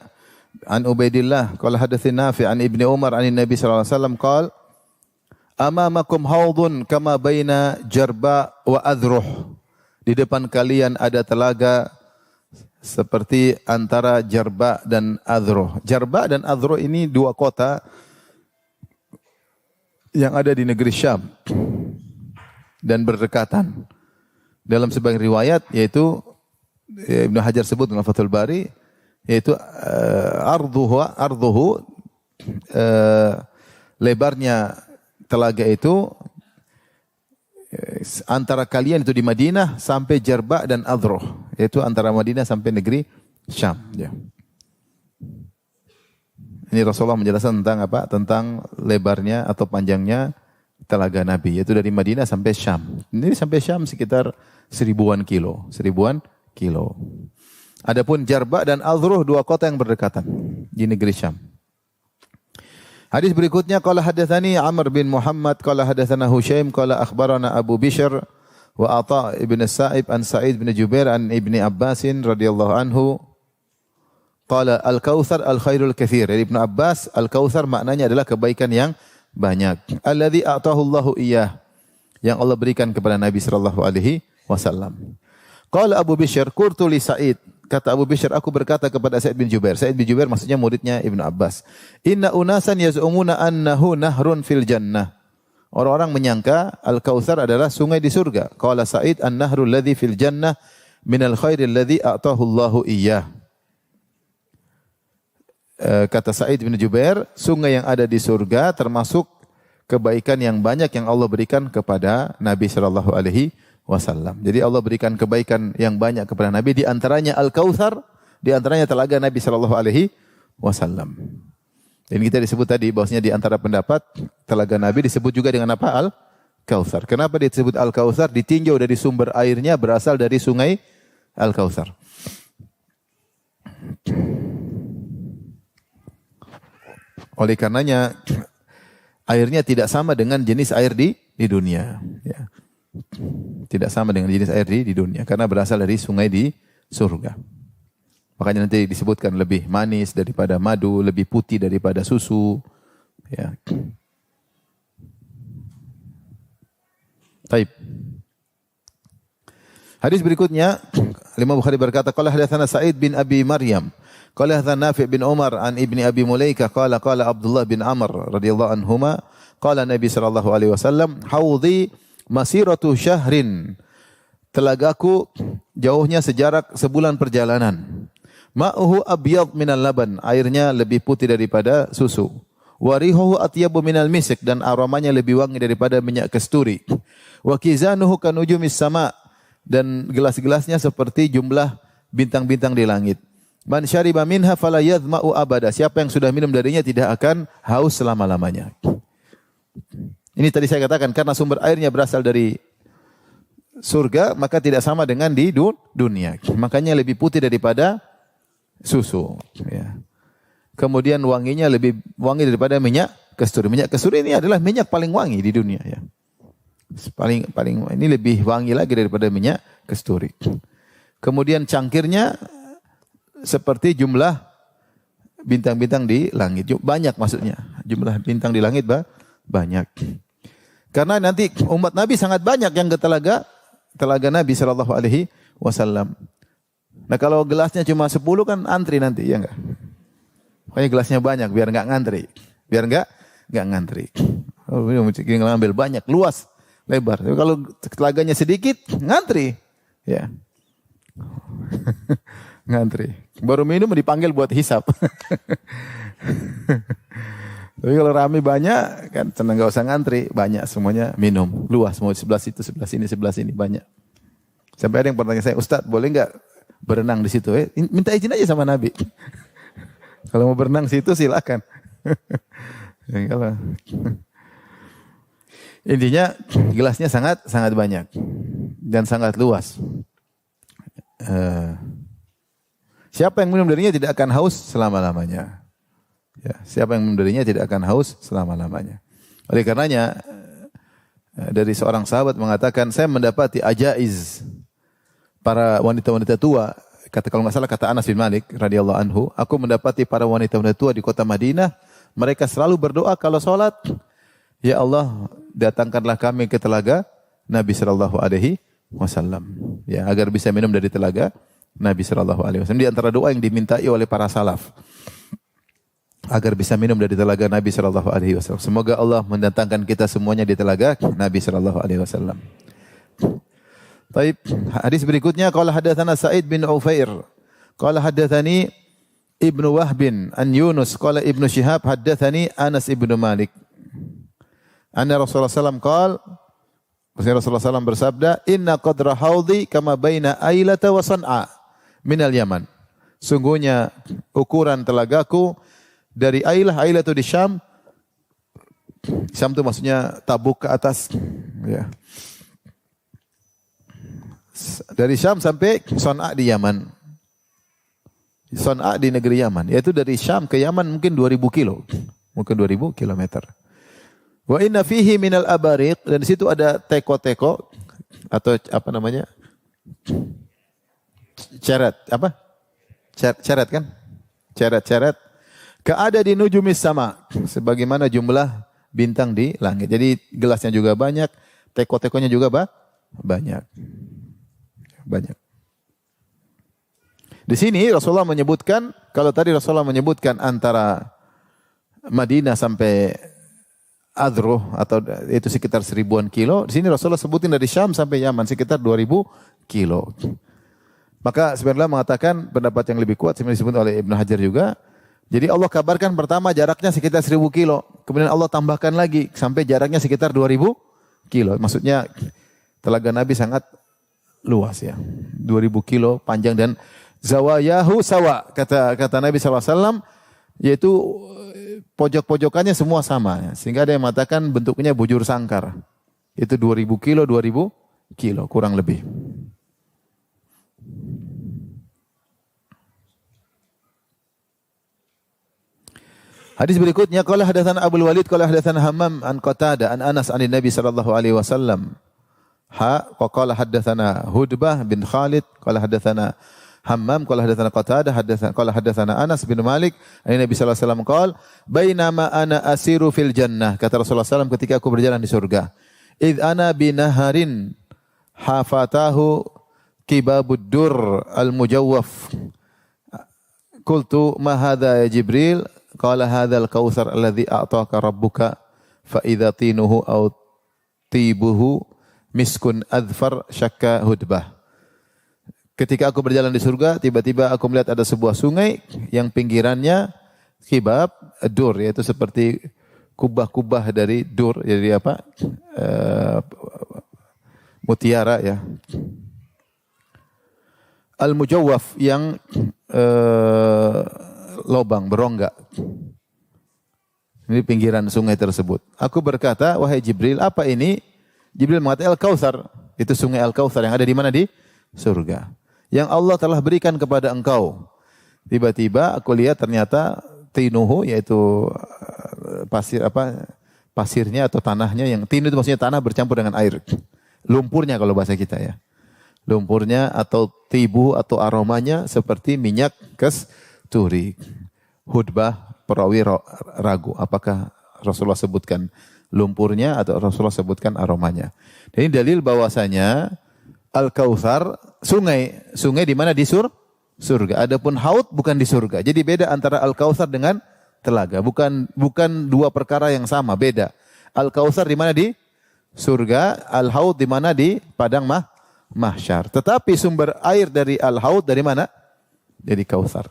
S1: an Ubaidillah qala hadatsana Nafi' an Ibnu Umar an Nabi sallallahu alaihi wasallam qala amamakum haudun kama baina Jarba wa Adhruh. Di depan kalian ada telaga seperti antara Jarba dan Adhruh. Jarba dan Adhruh ini dua kota yang ada di negeri Syam dan berdekatan. Dalam sebagian riwayat yaitu Ibnu Hajar sebut dalam Fathul Bari yaitu arduhu lebarnya telaga itu antara kalian itu di Madinah sampai Jarba dan Adhruh, yaitu antara Madinah sampai negeri Syam. Ya. Ini Rasulullah menjelaskan tentang apa? Tentang lebarnya atau panjangnya telaga Nabi, yaitu dari Madinah sampai Syam. Ini sampai Syam sekitar 1000-an kilo. Adapun Jarba dan Adhruh dua kota yang berdekatan di negeri Syam. Hadis berikutnya qala hadatsani Amr bin Muhammad qala hadatsana Husyaim qala akhbarana Abu Bishr wa Atha ibn Sa'ib an Sa'id bin Jubair an Ibni Abbasin radhiyallahu anhu qala al-kautsar al-khairul katsir. Dari Ibnu Abbas, al-kautsar maknanya adalah kebaikan yang banyak. Alladzi a'tahu Allahu iyyah, yang Allah berikan kepada Nabi sallallahu alaihi wasallam. Qala Abu Bishr qultu li Sa'id, kata Abu Bishr, aku berkata kepada Sa'id bin Jubair. Sa'id bin Jubair maksudnya muridnya Ibnu Abbas. Inna unasan yaz'umuna annahu nahrun fil jannah. Orang-orang menyangka Al-Kautsar adalah sungai di surga. Qala Sa'id an-nahrul ladzi fil jannah minal khairil ladzi a'tahu Allahu iyyah. Kata Sa'id bin Jubair, sungai yang ada di surga termasuk kebaikan yang banyak yang Allah berikan kepada Nabi sallallahu alaihi wasallam. Jadi Allah berikan kebaikan yang banyak kepada Nabi, di antaranya Al-Kautsar, di antaranya telaga Nabi sallallahu alaihi wasallam. Dan kita disebut tadi bahwasanya di antara pendapat telaga Nabi disebut juga dengan apa? Al-Kautsar. Kenapa disebut Al-Kautsar? Ditinjau dari sumber airnya berasal dari sungai Al-Kautsar. Oleh karenanya airnya tidak sama dengan jenis air di dunia. Ya. Tidak sama dengan jenis air di dunia karena berasal dari sungai di surga. Makanya nanti disebutkan lebih manis daripada madu, lebih putih daripada susu. Ya. Taib. Hadis berikutnya, Imam Bukhari berkata, qala hadatsana Sa'id bin Abi Maryam. Qala hadatsana Nafi' bin Umar an ibni Abi Mulaikah qala Abdullah bin Amr radhiyallahu anhuma qala Nabi sallallahu alaihi wasallam haudhi masiratu syahrin, telagaku jauhnya sejarak sebulan perjalanan. Ma'uhu abyad minal laban, airnya lebih putih daripada susu. Wa rihuhu atyabu minal misik, dan aromanya lebih wangi daripada minyak kasturi. Wa kizanuhu kanujumis sama, dan gelas-gelasnya seperti jumlah bintang-bintang di langit. Man syariba minha fala yadhma'u abada. Siapa yang sudah minum darinya tidak akan haus selama-lamanya. Ini tadi saya katakan karena sumber airnya berasal dari surga, maka tidak sama dengan di dunia. Makanya lebih putih daripada susu. Ya. Kemudian wanginya lebih wangi daripada minyak kasturi. Minyak kasturi ini adalah minyak paling wangi di dunia. Ya. Paling ini lebih wangi lagi daripada minyak kasturi. Kemudian cangkirnya seperti jumlah bintang-bintang di langit. Banyak maksudnya. Jumlah bintang di langit banyak. Karena nanti umat Nabi sangat banyak yang ke telaga Nabi sallallahu alaihi wasallam. Nah, kalau gelasnya cuma 10 kan antri nanti, ya enggak? Pokoknya gelasnya banyak biar enggak ngantri. Biar enggak ngantri. Oh, ini mesti ngambil banyak, luas, lebar. Tapi kalau telaganya sedikit, ngantri. Ya. Ngantri. Baru minum dipanggil buat hisap. Tapi kalau rame banyak, kan senang gak usah ngantri. Banyak semuanya minum. Luas, mau sebelah situ, sebelah sini banyak. Sampai ada yang bertanya saya, Ustaz boleh gak berenang di situ? Minta izin aja sama Nabi. Kalau mau berenang situ silakan. Intinya gelasnya sangat banyak. Dan sangat luas. Siapa yang minum darinya tidak akan haus selama-lamanya. Ya, siapa yang minum darinya tidak akan haus selama-lamanya. Oleh karenanya dari seorang sahabat mengatakan, saya mendapati ajaiz para wanita-wanita tua. Kalau nggak salah kata Anas bin Malik radhiyallahu anhu, aku mendapati para wanita-wanita tua di kota Madinah, mereka selalu berdoa kalau sholat, ya Allah datangkanlah kami ke telaga Nabi sallallahu alaihi wasallam, ya agar bisa minum dari telaga Nabi sallallahu alaihi wasallam. Di antara doa yang dimintai oleh para salaf agar bisa minum dari telaga Nabi sallallahu alaihi wasallam. Semoga Allah mendatangkan kita semuanya di telaga Nabi sallallahu alaihi wasallam. Baik, hadis berikutnya qala hadatsana Sa'id bin Ufair. Qala hadatsani Ibnu Wahb an Yunus qala Ibnu Syihab hadatsani Anas ibnu Malik. Anna Rasulullah sallallahu alaihi wasallam Rasulullah SAW bersabda, inna qadra haudhi kama baina Ailata wa San'a minal Yaman. Sungguhnya ukuran telagaku dari Ailah itu di Syam. Syam itu maksudnya Tabuk ke atas. Ya. Dari Syam sampai San'a di Yaman. San'a di negeri Yaman. Yaitu dari Syam ke Yaman mungkin 2000 kilo. Mungkin 2000 kilometer. Wa inna fihi minal abariq, dan di situ ada teko-teko atau apa namanya? Ceret, apa? Ceret kan? Ceret-ceret. Keada di nujumis sama, sebagaimana jumlah bintang di langit. Jadi gelasnya juga banyak, teko-tekonya juga banyak. Banyak. Di sini Rasulullah menyebutkan, kalau tadi Rasulullah menyebutkan antara Madinah sampai Adruh atau itu sekitar 1000-an kilo, di sini Rasulullah sebutin dari Syam sampai Yaman sekitar 2000 kilo. Maka sebenarnya mengatakan pendapat yang lebih kuat sebenarnya disebut oleh Ibnu Hajar juga. Jadi Allah kabarkan pertama jaraknya sekitar 1000 kilo. Kemudian Allah tambahkan lagi sampai jaraknya sekitar 2000 kilo. Maksudnya telaga Nabi sangat luas ya. 2000 kilo panjang dan zawayahu sawa. Kata Nabi SAW, yaitu pojok-pojokannya semua sama. Sehingga ada yang mengatakan bentuknya bujur sangkar. Itu 2000 kilo kurang lebih. Hadis berikutnya, qala hadatsana Abdul Walid qala hadatsana Hammam an Qatadah an Anas an Nabi sallallahu alaihi wasallam. Qala hadatsana Hudbah bin Khalid qala hadatsana Hammam qala hadatsana Qatadah qala hadatsana Anas bin Malik an Nabi sallallahu alaihi wasallam qala bainama ana asiru fil jannah, kata Rasulullah SAW ketika aku berjalan di surga, id ana binaharin hafatahu kibabud dur al mujawwaf, qultu ma hadha ya Jibril, qala hadzal kautsar alladzi a'taka rabbuka fa idza tinuhu aw tibuhu miskun adfar syakka Hudbah. Ketika aku berjalan di surga, tiba-tiba aku melihat ada sebuah sungai yang pinggirannya kibab dur, yaitu seperti kubah-kubah dari dur, jadi apa? Mutiara ya. Al-mujawwaf yang lobang, berongga. Ini pinggiran sungai tersebut. Aku berkata, wahai Jibril, apa ini? Jibril mengatakan Al-Kautsar. Itu sungai Al-Kautsar yang ada di mana? Di surga. Yang Allah telah berikan kepada engkau. Tiba-tiba aku lihat ternyata tinuhu, yaitu pasirnya atau tanahnya, yang tinu itu maksudnya tanah bercampur dengan air. Lumpurnya kalau bahasa kita ya. Lumpurnya atau tibu atau aromanya seperti minyak kasturi. Hudbah perawi ragu apakah Rasulullah sebutkan lumpurnya atau Rasulullah sebutkan aromanya. Dan ini dalil bahwasanya Al-Kautsar sungai di mana? Di surga. Adapun haud bukan di surga. Jadi beda antara Al-Kautsar dengan telaga. Bukan dua perkara yang sama, beda. Al-Kautsar di mana? Di surga. Al-haud di mana? Di padang mahsyar. Tetapi sumber air dari Al-haud dari mana? Dari Kautsar.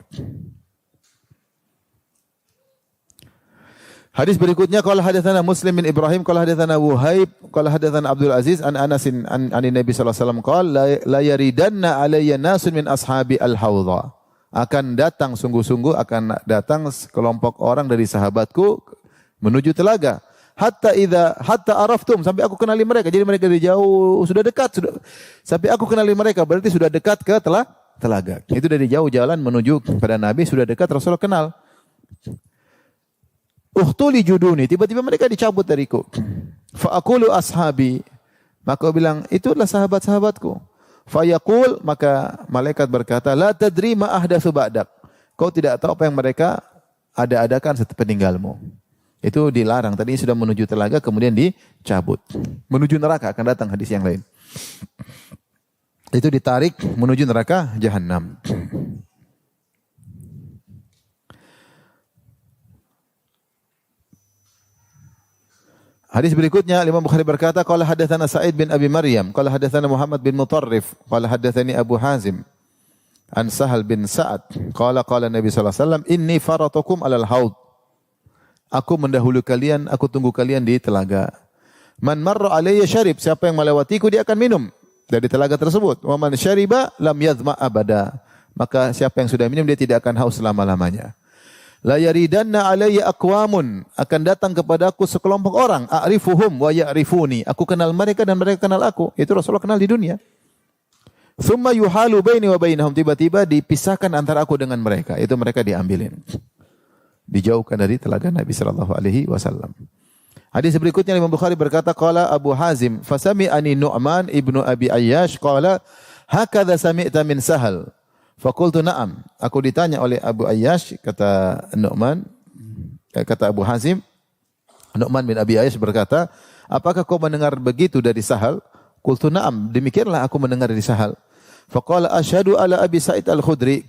S1: Hadis berikutnya, qala hadatsana Muslim bin Ibrahim qala hadatsana Wuhaib qala hadatsana Abdul Aziz an Anas an Nabi sallallahu alaihi wasallam qala la yaridanna alayya nasun min ashabi al-haudha. Akan datang sungguh-sungguh akan datang sekelompok orang dari sahabatku menuju telaga. Hatta araftum, sampai aku kenali mereka. Jadi mereka dari jauh sudah dekat, sampai aku kenali mereka, berarti sudah dekat ke telaga. Itu dari jauh jalan menuju kepada Nabi, sudah dekat, Rasulullah kenal. Uhtuli juduni, tiba-tiba mereka dicabut dariku. Fa aqulu ashabi, maka aku bilang itulah sahabat-sahabatku. Fa yaqul, maka malaikat berkata, la tadri ma ahdatsu ba'dak. Kau tidak tahu apa yang mereka ada-adakan setelah peninggalmu. Itu dilarang. Tadi sudah menuju telaga, kemudian dicabut. Menuju neraka akan datang hadis yang lain. Itu ditarik menuju neraka Jahannam. Hadis berikutnya, Imam Bukhari berkata, qala hadatsana Sa'id bin Abi Maryam, qala hadatsana Muhammad bin Mutarrif, qala hadatsani Abu Hazim an Sahal bin Sa'ad, qala Nabi sallallahu alaihi wasallam, inni faratukum alal haud. Aku mendahului kalian, aku tunggu kalian di telaga. Man marra alayya syarib, siapa yang melewatiku dia akan minum dari telaga tersebut. Wa man syariba lam yadhma abada. Maka siapa yang sudah minum dia tidak akan haus selama-lamanya. La yaridanna alayya aqwamun, akan datang kepadaku sekelompok orang, a'rifuhum wa ya'rifuni. Aku kenal mereka dan mereka kenal aku. Itu Rasulullah kenal di dunia. Tsumma yuhalu baini wa bainahum, tiba-tiba dipisahkan antara aku dengan mereka. Itu mereka diambilin. Dijauhkan dari telaga Nabi sallallahu alaihi wasallam. Hadis berikutnya Imam Bukhari berkata, qala Abu Hazim, fasami'ani Nu'man ibnu Abi Ayyash qala hakadha sami'ta min Sahal. Fakultu na'am. Aku ditanya oleh Abu Ayyash, kata Nu'man, kata Abu Hazim, Nu'man bin Abi Ayyash berkata, apakah kau mendengar begitu dari Sahal? Qultu na'am. Demikianlah aku mendengar dari Sahal. Faqala asyhadu ala Abi Sa'id Al-Khudri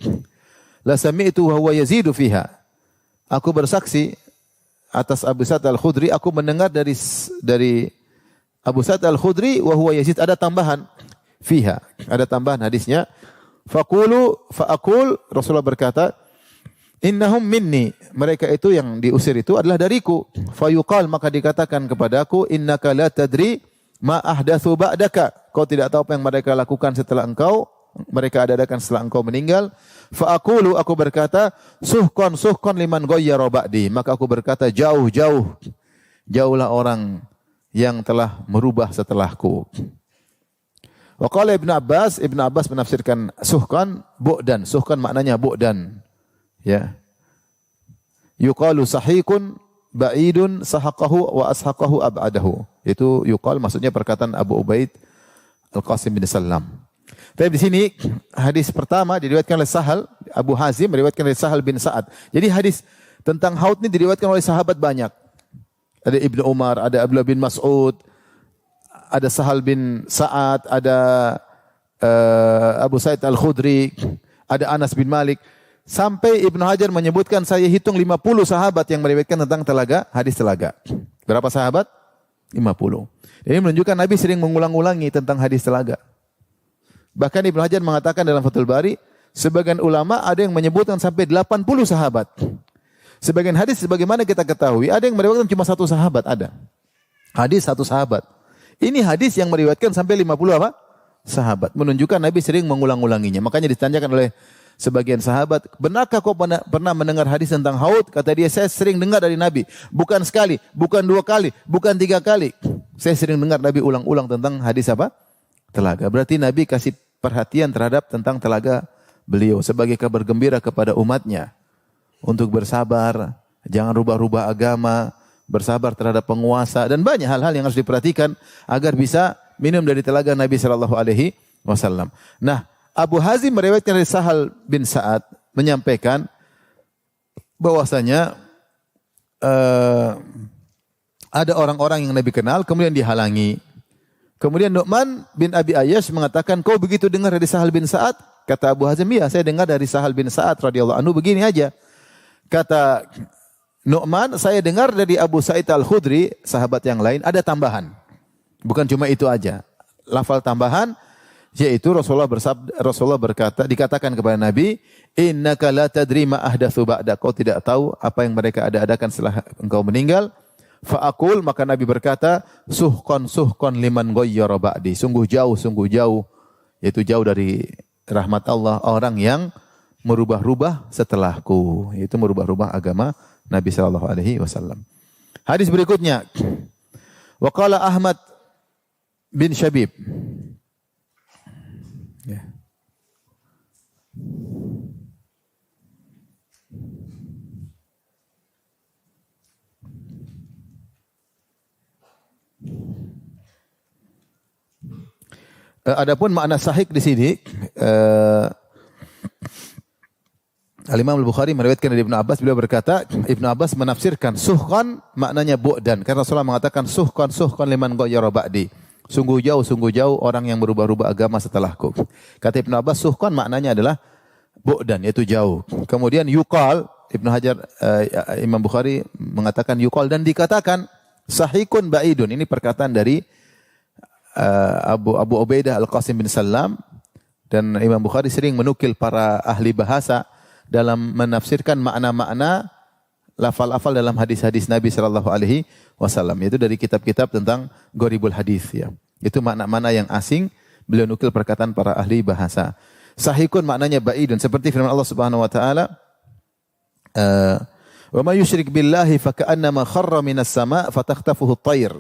S1: la sami'tu wa huwa yazidu fiha. Aku bersaksi atas Abu Sa'id Al-Khudri, aku mendengar dari Abu Sa'id Al-Khudri wa huwa yazid, ada tambahan fiha, ada tambahan hadisnya. Fa'akul, Rasulullah berkata, innahum minni, mereka itu yang diusir itu adalah dariku. Fayuqal, maka dikatakan kepadaku, innaka la tadri ma ahdatsu ba'daka. Kau tidak tahu apa yang mereka lakukan setelah engkau, mereka adakan setelah engkau meninggal. Fa'akulu, aku berkata, suhkon liman ghayyara ba'di. Maka aku berkata, jauhlah orang yang telah merubah setelahku. Wa qala Ibnu Abbas menafsirkan suhkan bu'dan. Suhkan maknanya bu'dan. Ya. Yuqalu sahikun ba'idun sahaqahu wa ashaqahu ab'adahu. Itu yuqal maksudnya perkataan Abu Ubaid Al-Qasim bin Sallam. Tapi di sini hadis pertama diriwayatkan oleh Sahal, Abu Hazim meriwayatkan oleh Sahal bin Sa'ad. Jadi hadis tentang haud ini diriwayatkan oleh sahabat banyak. Ada Ibnu Umar, ada Abdullah bin Mas'ud, ada Sahal bin Sa'ad, ada Abu Sa'id Al-Khudri, ada Anas bin Malik. Sampai Ibnu Hajar menyebutkan, saya hitung 50 sahabat yang meriwayatkan tentang telaga, hadis telaga. Berapa sahabat? 50. Ini menunjukkan Nabi sering mengulang-ulangi tentang hadis telaga. Bahkan Ibnu Hajar mengatakan dalam Fathul Bari, sebagian ulama ada yang menyebutkan sampai 80 sahabat. Sebagian hadis sebagaimana kita ketahui, ada yang meriwayatkan cuma satu sahabat, ada. Hadis satu sahabat. Ini hadis yang meriwayatkan sampai 50 apa? Sahabat. Menunjukkan Nabi sering mengulang-ulanginya. Makanya ditanyakan oleh sebagian sahabat, benarkah kau pernah mendengar hadis tentang haud? Kata dia, saya sering dengar dari Nabi. Bukan sekali, bukan 2 kali, bukan 3 kali. Saya sering dengar Nabi ulang-ulang tentang hadis apa? Telaga. Berarti Nabi kasih perhatian terhadap tentang telaga beliau sebagai kabar gembira kepada umatnya untuk bersabar, jangan rubah-rubah agama, bersabar terhadap penguasa, dan banyak hal-hal yang harus diperhatikan agar bisa minum dari telaga Nabi sallallahu alaihi wasallam. Nah, Abu Hazim meriwayatkan dari Sahal bin Sa'ad menyampaikan bahwasanya ada orang-orang yang Nabi kenal kemudian dihalangi. Kemudian Nu'man bin Abi Ayyash mengatakan, kau begitu dengar dari Sahal bin Sa'ad? Kata Abu Hazim, ya saya dengar dari Sahal bin Sa'ad radhiyallahu anhu begini aja. Kata Nu'man, saya dengar dari Abu Sa'id Al-Khudri, sahabat yang lain, ada tambahan. Bukan cuma itu aja. Lafal tambahan, yaitu Rasulullah berkata, dikatakan kepada Nabi, innaka la tadri ma ahdatsu ba'da. Kau tidak tahu apa yang mereka adakan setelah engkau meninggal. Fa'akul, maka Nabi berkata, suhkon liman ghayyara ba'di. Sungguh jauh, yaitu jauh dari rahmat Allah orang yang merubah-rubah setelahku, yaitu merubah-rubah agama Nabi sallallahu alaihi wasallam. Hadis berikutnya, wa qala Ahmad bin Syabib. Ya. Adapun makna sahih di sini, Al-Imam Al-Bukhari meriwayatkan dari Ibnu Abbas, beliau berkata, Ibnu Abbas menafsirkan suhkan maknanya bu'dan, karena Rasulullah mengatakan suhkan liman ghayyara ba'di. Sungguh jauh orang yang berubah-ubah agama setelahku. Kata Ibnu Abbas, suhkan maknanya adalah bu'dan, yaitu jauh. Kemudian yuqal, Ibnu Hajar, Imam Bukhari mengatakan yuqal, dan dikatakan sahikun ba'idun. Ini perkataan dari Abu Ubaidah Al-Qasim bin Sallam, dan Imam Bukhari sering menukil para ahli bahasa dalam menafsirkan makna-makna lafal-lafal dalam hadis-hadis Nabi sallallahu alaihi wasallam, yaitu dari kitab-kitab tentang gharibul hadis, ya. Itu makna-makna yang asing, beliau nukil perkataan para ahli bahasa. Sahikun maknanya ba'idun, seperti firman Allah Subhanahu wa taala, wa may yusyrik billahi faka'annama kharra minas sama' fatakhtafuhu at-tayr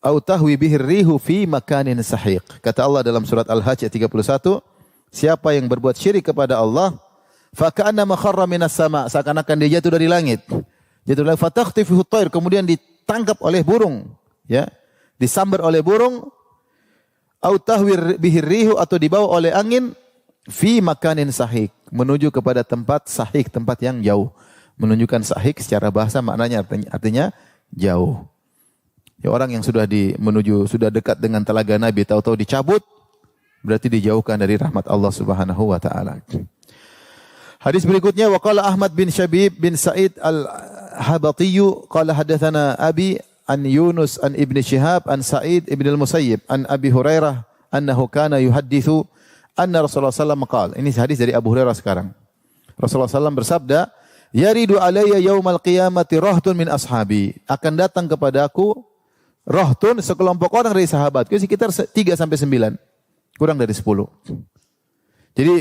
S1: au tahwi bihi ar-rihu fi makanin sahiq. Kata Allah dalam surat Al-Hajj ayat 31, siapa yang berbuat syirik kepada Allah, faka'annama kharra minas sama', seakan-akan dia jatuh dari langit. Jatuh dari fatakhtafuhu at-tayr, kemudian ditangkap oleh burung, ya. Disambar oleh burung, au tahwi bihi ar-rihu, atau dibawa oleh angin, fi makanin sahiq, menuju kepada tempat sahiq, tempat yang jauh. Menunjukkan sahiq secara bahasa maknanya artinya jauh. Ya, orang yang sudah dekat dengan telaga Nabi, tahu-tahu dicabut, berarti dijauhkan dari rahmat Allah Subhanahu wa taala. Hadis berikutnya waqala Ahmad bin Syabib bin Sa'id al-Habati qala hadatsana Abi an Yunus an Ibn Shihab an Sa'id ibn al-Musayyib an Abi Hurairah annahu kana yuhadditsu anna Rasulullah sallallahu alaihi wasallam qala. Ini hadis dari Abu Hurairah sekarang. Rasulullah sallallahu bersabda, "Yaridu alayya yaumal qiyamati rahtun min ashabi." Akan datang kepadaku rahtun, sekelompok orang dari sahabatku, sekitar 3 sampai 9. Kurang dari 10. Jadi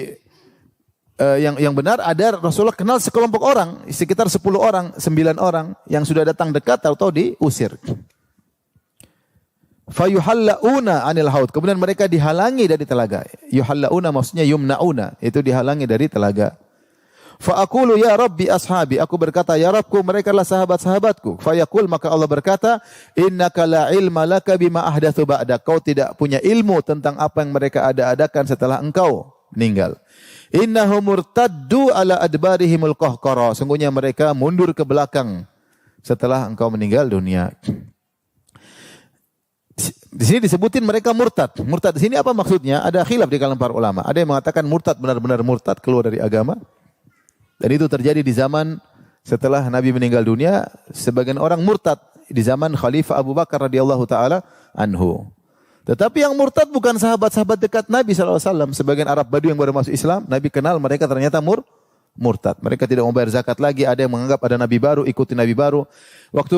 S1: yang benar ada Rasulullah kenal sekelompok orang, sekitar 10 orang, 9 orang yang sudah datang dekat atau diusir. Fayuhallauna 'anil haud. Kemudian mereka dihalangi dari telaga. Yuhallauna maksudnya yumnauna, itu dihalangi dari telaga. Fa aqulu ya Rabbi ashabi. Aku berkata, ya Rabbku, mereka adalah sahabat-sahabatku. Fa yaqul, maka Allah berkata, innaka la ilma laka bima ahdatsu ba'da. Kau tidak punya ilmu tentang apa yang mereka ada-adakan setelah engkau meninggal. Innahum murtaddu ala adbarihimul qahqara. Sungguhnya mereka mundur ke belakang setelah engkau meninggal dunia. Di sini disebutin mereka murtad. Murtad di sini apa maksudnya? Ada khilaf di kalangan para ulama. Ada yang mengatakan murtad benar-benar murtad, keluar dari agama. Dan itu terjadi di zaman setelah Nabi meninggal dunia. Sebagian orang murtad di zaman Khalifah Abu Bakar radhiyallahu taala anhu. Tetapi yang murtad bukan sahabat-sahabat dekat Nabi SAW. Sebagian Arab Badu yang baru masuk Islam, Nabi kenal mereka ternyata murtad. Mereka tidak mau bayar zakat lagi. Ada yang menganggap ada Nabi baru, ikuti Nabi baru. Waktu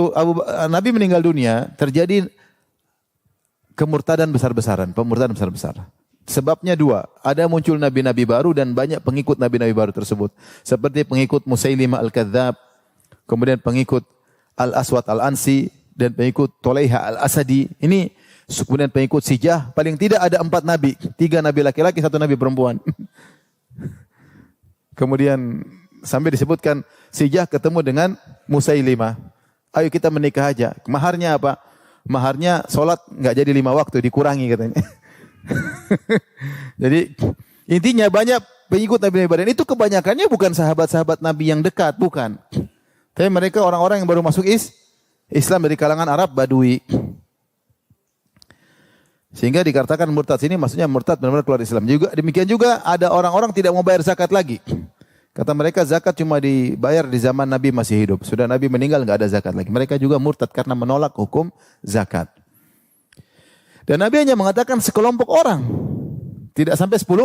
S1: Nabi meninggal dunia, terjadi kemurtadan besar-besaran, pemurtadan besar-besar. Sebabnya 2. Ada muncul Nabi-Nabi baru dan banyak pengikut Nabi-Nabi baru tersebut. Seperti pengikut Musailimah Al-Kadzab, kemudian pengikut Al-Aswad Al-Ansi, dan pengikut Tulaiha Al-Asadi. Ini kemudian pengikut Sijah, paling tidak ada 4 nabi, 3 nabi laki-laki, 1 nabi perempuan. Kemudian sampai disebutkan Sijah ketemu dengan Musailimah. Ayo kita menikah aja. Maharnya apa? Maharnya sholat nggak jadi 5 waktu, dikurangi katanya. Jadi intinya banyak pengikut Nabi baru. Itu kebanyakannya bukan sahabat-sahabat Nabi yang dekat, bukan. Tapi mereka orang-orang yang baru masuk Islam dari kalangan Arab Badui. Sehingga dikatakan murtad sini maksudnya murtad benar-benar keluar Islam. Juga demikian juga ada orang-orang tidak mau bayar zakat lagi. Kata mereka zakat cuma dibayar di zaman Nabi masih hidup. Sudah Nabi meninggal enggak ada zakat lagi. Mereka juga murtad karena menolak hukum zakat. Dan Nabi hanya mengatakan sekelompok orang. Tidak sampai 10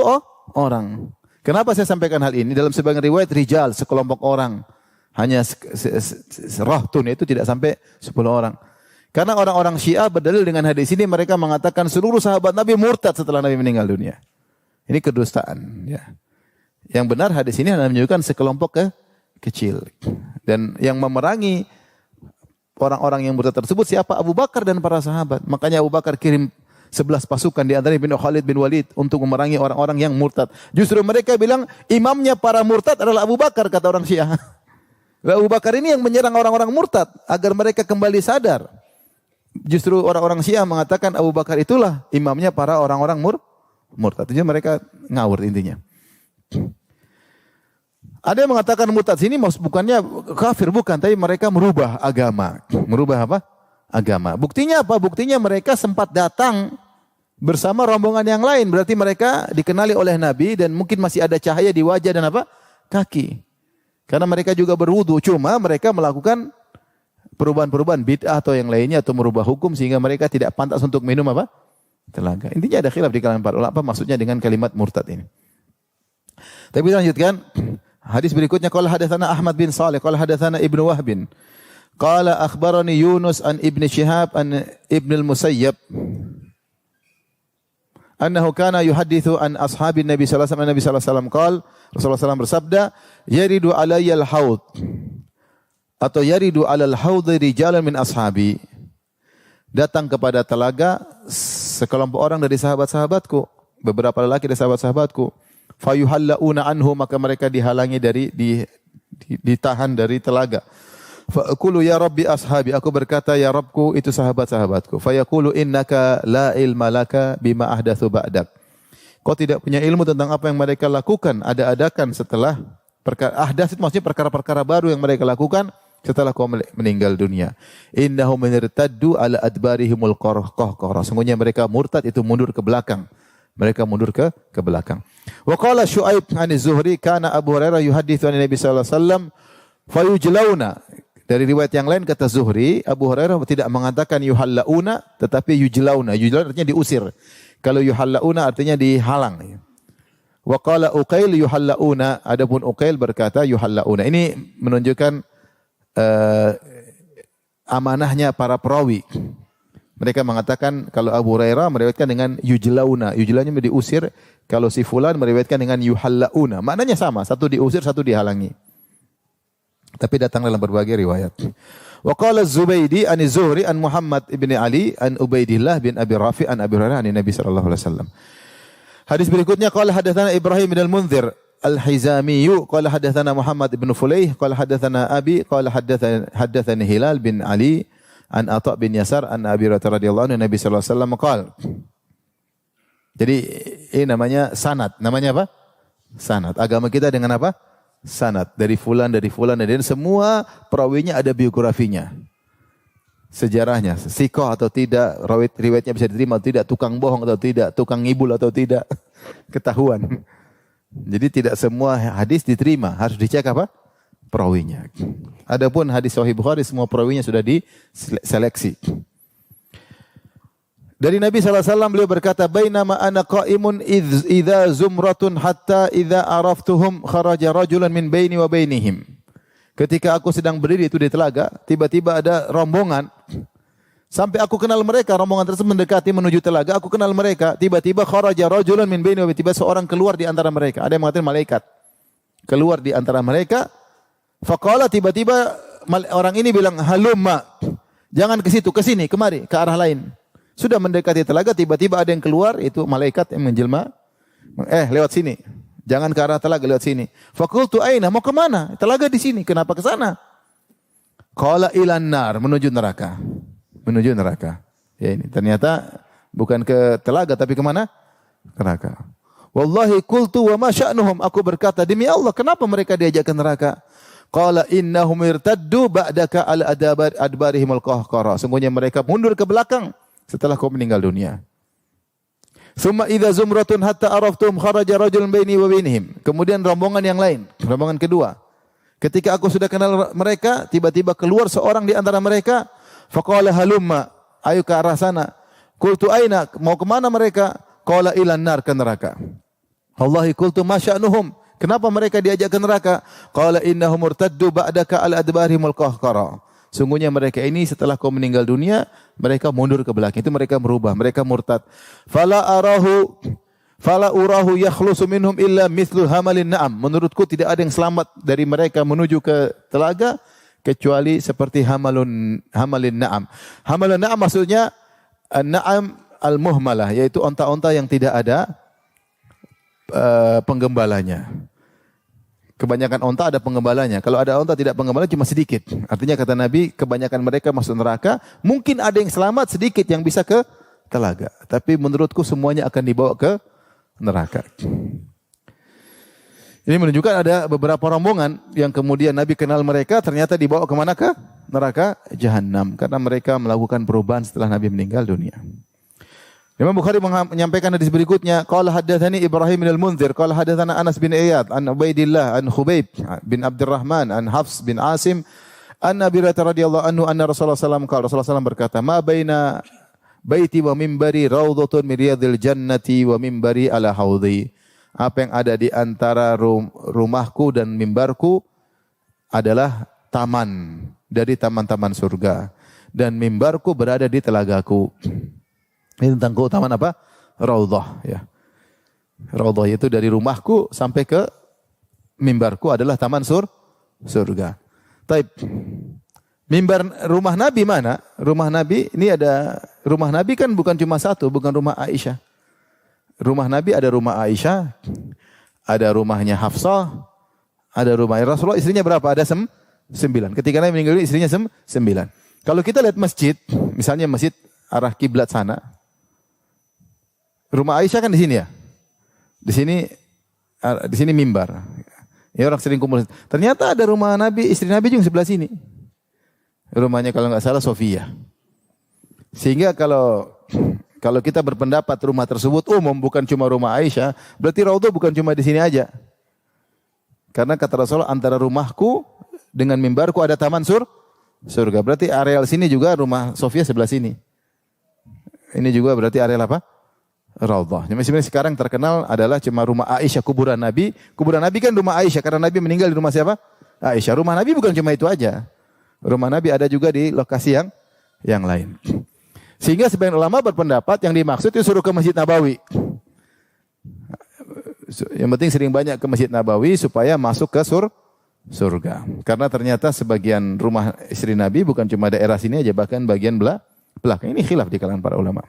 S1: orang. Kenapa saya sampaikan hal ini? Dalam sebagian riwayat rijal, sekelompok orang. Hanya rahtun, itu tidak sampai 10 orang. Karena orang-orang Syiah berdalil dengan hadis ini, mereka mengatakan seluruh sahabat Nabi murtad setelah Nabi meninggal dunia. Ini kedustaan. Ya. Yang benar hadis ini hanya menunjukkan sekelompok kecil. Dan yang memerangi orang-orang yang murtad tersebut siapa? Abu Bakar dan para sahabat. Makanya Abu Bakar kirim 11 pasukan di antaranya bin Khalid bin Walid untuk memerangi orang-orang yang murtad. Justru mereka bilang imamnya para murtad adalah Abu Bakar, kata orang Syiah. Abu Bakar ini yang menyerang orang-orang murtad agar mereka kembali sadar. Justru orang-orang Syiah mengatakan Abu Bakar itulah imamnya para orang-orang murtad. Jadi mereka ngawur intinya. Ada yang mengatakan murtad sini bukannya kafir, bukan, tapi mereka merubah agama. Merubah apa? Agama. Buktinya apa? Buktinya mereka sempat datang bersama rombongan yang lain. Berarti mereka dikenali oleh Nabi dan mungkin masih ada cahaya di wajah dan apa? Kaki. Karena mereka juga berwudu. Cuma mereka melakukan perubahan-perubahan bid'ah atau yang lainnya atau merubah hukum sehingga mereka tidak pantas untuk minum apa? Telaga. Intinya ada khilaf di kalangan para ulama apa maksudnya dengan kalimat murtad ini. Tapi kita lanjutkan. Hadis berikutnya qala hadatsana Ahmad bin Shalih qala hadatsana Ibnu Wahb qala akhbarani Yunus an Ibn Shihab an Ibn al-Musayyab annahu kana yuhadditsu an ashabin Nabi sallallahu alaihi wasallam qala Rasulullah SAW bersabda yaridu alayyal haud atau yaridu alal haudhi rijalan min ashabi. Datang kepada telaga sekelompok orang dari sahabat-sahabatku, beberapa lelaki dari sahabat-sahabatku. Fayuhallauna anhu, maka mereka dihalangi dari ditahan dari telaga. Fa aqulu ya Rabbi ashabi, aku berkata ya Rabbku itu sahabat-sahabatku. Fa yaqulu innaka la ilma laka bima ahdatsu ba'dak. Kau tidak punya ilmu tentang apa yang mereka lakukan, ada-adakan setelah perkara ahdas itu maksudnya perkara-perkara baru yang mereka lakukan setelah kau meninggal dunia. Innahum irtaddu ala adbarihimul qahqara. Sungguhnya mereka murtad itu mundur ke belakang. mereka mundur ke belakang. Wa qala Syu'aib 'an Az-Zuhri kana Abu Hurairah yuhadditsu 'an Nabi sallallahu alaihi wasallam fayujlauna. Dari riwayat yang lain kata Zuhri, Abu Hurairah tidak mengatakan yuhallauna tetapi yujlauna. Yujlauna artinya diusir. Kalau yuhallauna artinya dihalang. Wa qala Uqail yuhallauna, adapun Uqail berkata yuhallauna. Ini menunjukkan amanahnya para perawi. Mereka mengatakan kalau Abu Hurairah meriwayatkan dengan yujlauna. Yujlauna diusir, kalau si fulan meriwayatkan dengan yuhallauna. Maknanya sama, satu diusir, satu dihalangi. Tapi datang dalam berbagai riwayat. Wa qala Az-Zubaydi an Az-Zuhri an Muhammad ibn Ali an Ubaidillah bin Abi Rafi an Abi Hurairah an Nabi sallallahu alaihi wasallam. Hadis berikutnya qala hadatsana Ibrahim bin Al-Munzir Al-Hizami qala hadatsana Muhammad ibn Fulayh qala hadatsana Abi qala hadatsani Hilal bin Ali an Atha bin Yasar an Abi Hurairah radhiyallahu anhu Nabi sallallahu alaihi wasallam qala. Jadi ini namanya sanad. Namanya apa? Sanad. Agama kita dengan apa? Sanad. Dari fulan dan semua perawinya ada biografinya. Sejarahnya, sikoh atau tidak, riwayatnya bisa diterima atau tidak, tukang bohong atau tidak, tukang ngibul atau tidak, ketahuan. Jadi tidak semua hadis diterima, harus dicek apa? Perawinya. Adapun hadis Sahih Bukhari semua perawinya sudah diseleksi. Dari Nabi SAW beliau berkata, "Bainama ana qa'imun idza zumratun hatta idza araftuhum kharaja rajulan min baini wa bainihim." Ketika aku sedang berdiri itu di telaga, tiba-tiba ada rombongan. Sampai aku kenal mereka, rombongan tersebut mendekati menuju telaga, aku kenal mereka. Tiba-tiba kharaja rajulan min baini wa bainihim, tiba seorang keluar di antara mereka. Ada yang mengatakan malaikat. Keluar di antara mereka. Faqala, tiba-tiba orang ini bilang, "Halumma." Jangan ke situ, ke sini, kemari, ke arah lain. Sudah mendekati telaga, tiba-tiba ada yang keluar, itu malaikat yang menjelma. Lewat sini. Jangan ke arah telaga, lewat sini. Fakultu aina, mau ke mana? Telaga di sini, kenapa ke sana? Qala ilan nar, menuju neraka. Menuju neraka. Ya ini, ternyata bukan ke telaga, tapi ke mana? Ke neraka. Wallahi qultu wa ma sya'nuhum, aku berkata, demi Allah, kenapa mereka diajak ke neraka? Qala innahum irtaddu ba'daka ala adbarihim al-qahqara. Sungguhnya mereka mundur ke belakang setelah kau meninggal dunia. Summa idza zumratun hatta araftum kharaja rajulun baini wa bainihim. Kemudian rombongan yang lain, rombongan kedua. Ketika aku sudah kenal mereka, tiba-tiba keluar seorang di antara mereka, faqala halumma, ayo ke arah sana. Qultu aina, mau ke mana mereka? Qala ilan nar, ke neraka. Wallahi qultu ma sya'nuhum, kenapa mereka diajak ke neraka? Qala innahum murtaddu ba'daka al adbarihimul qahqara. Sungguhnya mereka ini setelah kau meninggal dunia, mereka mundur ke belakang. Itu mereka merubah, mereka murtad. Fala urahu yakhlusu minhum illa mithlu hamalin na'am. Menurutku tidak ada yang selamat dari mereka menuju ke telaga kecuali seperti hamalin na'am. Hamalun na'am maksudnya na'am al-muhmalah, yaitu onta-onta yang tidak ada penggembalanya. Kebanyakan onta ada penggembalanya. Kalau ada onta tidak penggembala cuma sedikit. Artinya kata Nabi, kebanyakan mereka masuk neraka. Mungkin ada yang selamat sedikit yang bisa ke telaga. Tapi menurutku semuanya akan dibawa ke neraka. Ini menunjukkan ada beberapa rombongan yang kemudian Nabi kenal mereka, ternyata dibawa kemana? Ke neraka Jahannam. Karena mereka melakukan perubahan setelah Nabi meninggal dunia. Imam Bukhari menyampaikan hadis berikutnya, qala haddatsani Ibrahim bin Al-Munzir, qala haddatsana Anas bin Iyad, an Ubaidillah, an Khubayb bin Abdurrahman, an Hafs bin Asim, an Abi Hurairah radhiyallahu anhu anna Rasulullah sallallahu alaihi wasallam berkata, "Ma baina baiti wa mimbari raudhatun min riyadil jannati wa mimbari ala haudhi." Apa yang ada di antara rumahku dan mimbarku adalah taman dari taman-taman surga dan mimbarku berada di telagaku. Ini tentang keutamaan apa? Raudhah, ya. Raudhah itu dari rumahku sampai ke mimbarku adalah taman surga. Taib. Mimbar rumah Nabi mana? Rumah Nabi ini ada, rumah Nabi kan bukan cuma satu, bukan rumah Aisyah. Rumah Nabi ada rumah Aisyah, ada rumahnya Hafsah, ada rumah Rasulullah, istrinya berapa? Ada 9. Ketika Nabi meninggal istrinya 9. Kalau kita lihat masjid, misalnya masjid arah kiblat sana, rumah Aisyah kan di sini ya. Di sini mimbar. Ya orang sering kumpul. Ternyata ada rumah Nabi, istri Nabi juga sebelah sini. Rumahnya kalau enggak salah Sofia. Sehingga kalau Kalau kita berpendapat rumah tersebut umum, bukan cuma rumah Aisyah, berarti Raudhah bukan cuma di sini aja. Karena kata Rasulullah, antara rumahku dengan mimbarku ada taman surga. Berarti areal sini juga rumah Sofia sebelah sini. Ini juga berarti areal apa? Raudhah. Sebenarnya sekarang terkenal adalah cuma rumah Aisyah, kuburan Nabi. Kuburan Nabi kan rumah Aisyah, karena Nabi meninggal di rumah siapa? Aisyah. Rumah Nabi bukan cuma itu aja. Rumah Nabi ada juga di lokasi yang lain. Sehingga sebagian ulama berpendapat yang dimaksud itu suruh ke Masjid Nabawi. Yang penting sering banyak ke Masjid Nabawi supaya masuk ke surga. Karena ternyata sebagian rumah istri Nabi bukan cuma daerah sini aja, bahkan bagian belakang. Ini khilaf di kalangan para ulama.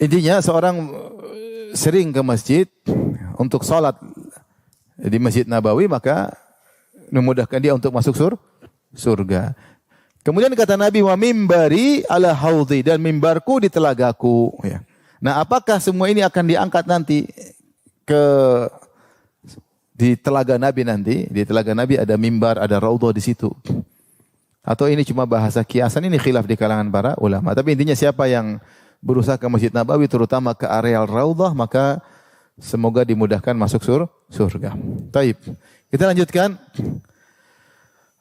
S1: Intinya seorang sering ke masjid untuk sholat di Masjid Nabawi, maka memudahkan dia untuk masuk surga. Kemudian kata Nabi, wa mimbari ala haudhi, dan mimbarku di telagaku. Ya. Nah, apakah semua ini akan diangkat nanti di telaga Nabi nanti? Di telaga Nabi ada mimbar, ada raudhah di situ. Atau ini cuma bahasa kiasan? Ini khilaf di kalangan para ulama. Tapi intinya siapa yang berusaha ke Masjid Nabawi, terutama ke areal raudhah, maka semoga dimudahkan masuk surga. Taib. Kita lanjutkan.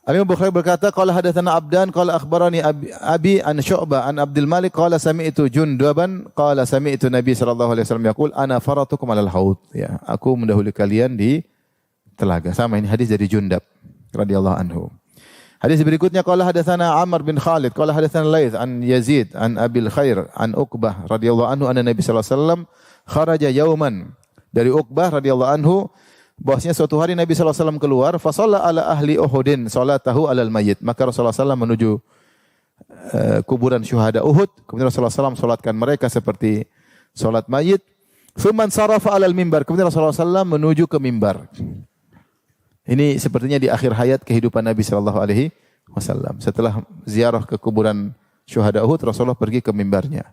S1: Al-Imam Bukhari berkata, qala hadatsana Abdan qala akhbarani Abi an Syu'bah an Abdul Malik qala sami'tu Jundaban qala sami'tu Nabi sallallahu alaihi wasallam yaqul ana faratukum 'alal haud. Ya, aku mendahului kalian di telaga. Sama ini hadis dari Jundab radhiyallahu anhu. Hadis berikutnya qala hadatsana Amr bin Khalid qala hadatsana Laits an Yazid an Abil Khair an Uqbah radhiyallahu anhu anna Nabi sallallahu alaihi wasallam kharaja yauman. Dari Uqbah radhiyallahu anhu bahwasanya suatu hari Nabi sallallahu alaihi wasallam keluar, fa shalla ala ahli Uhudin salatahu alal mayyit. Maka Rasulullah sallallahu menuju kuburan syuhada Uhud. Kemudian Rasulullah sallallahu salatkan mereka seperti salat mayit. Tsumman sarafa alal mimbar. Kemudian Rasulullah sallallahu menuju ke mimbar. Ini sepertinya di akhir hayat kehidupan Nabi sallallahu alaihi wasallam. Setelah ziarah ke kuburan syuhada Uhud, Rasulullah pergi ke mimbarnya.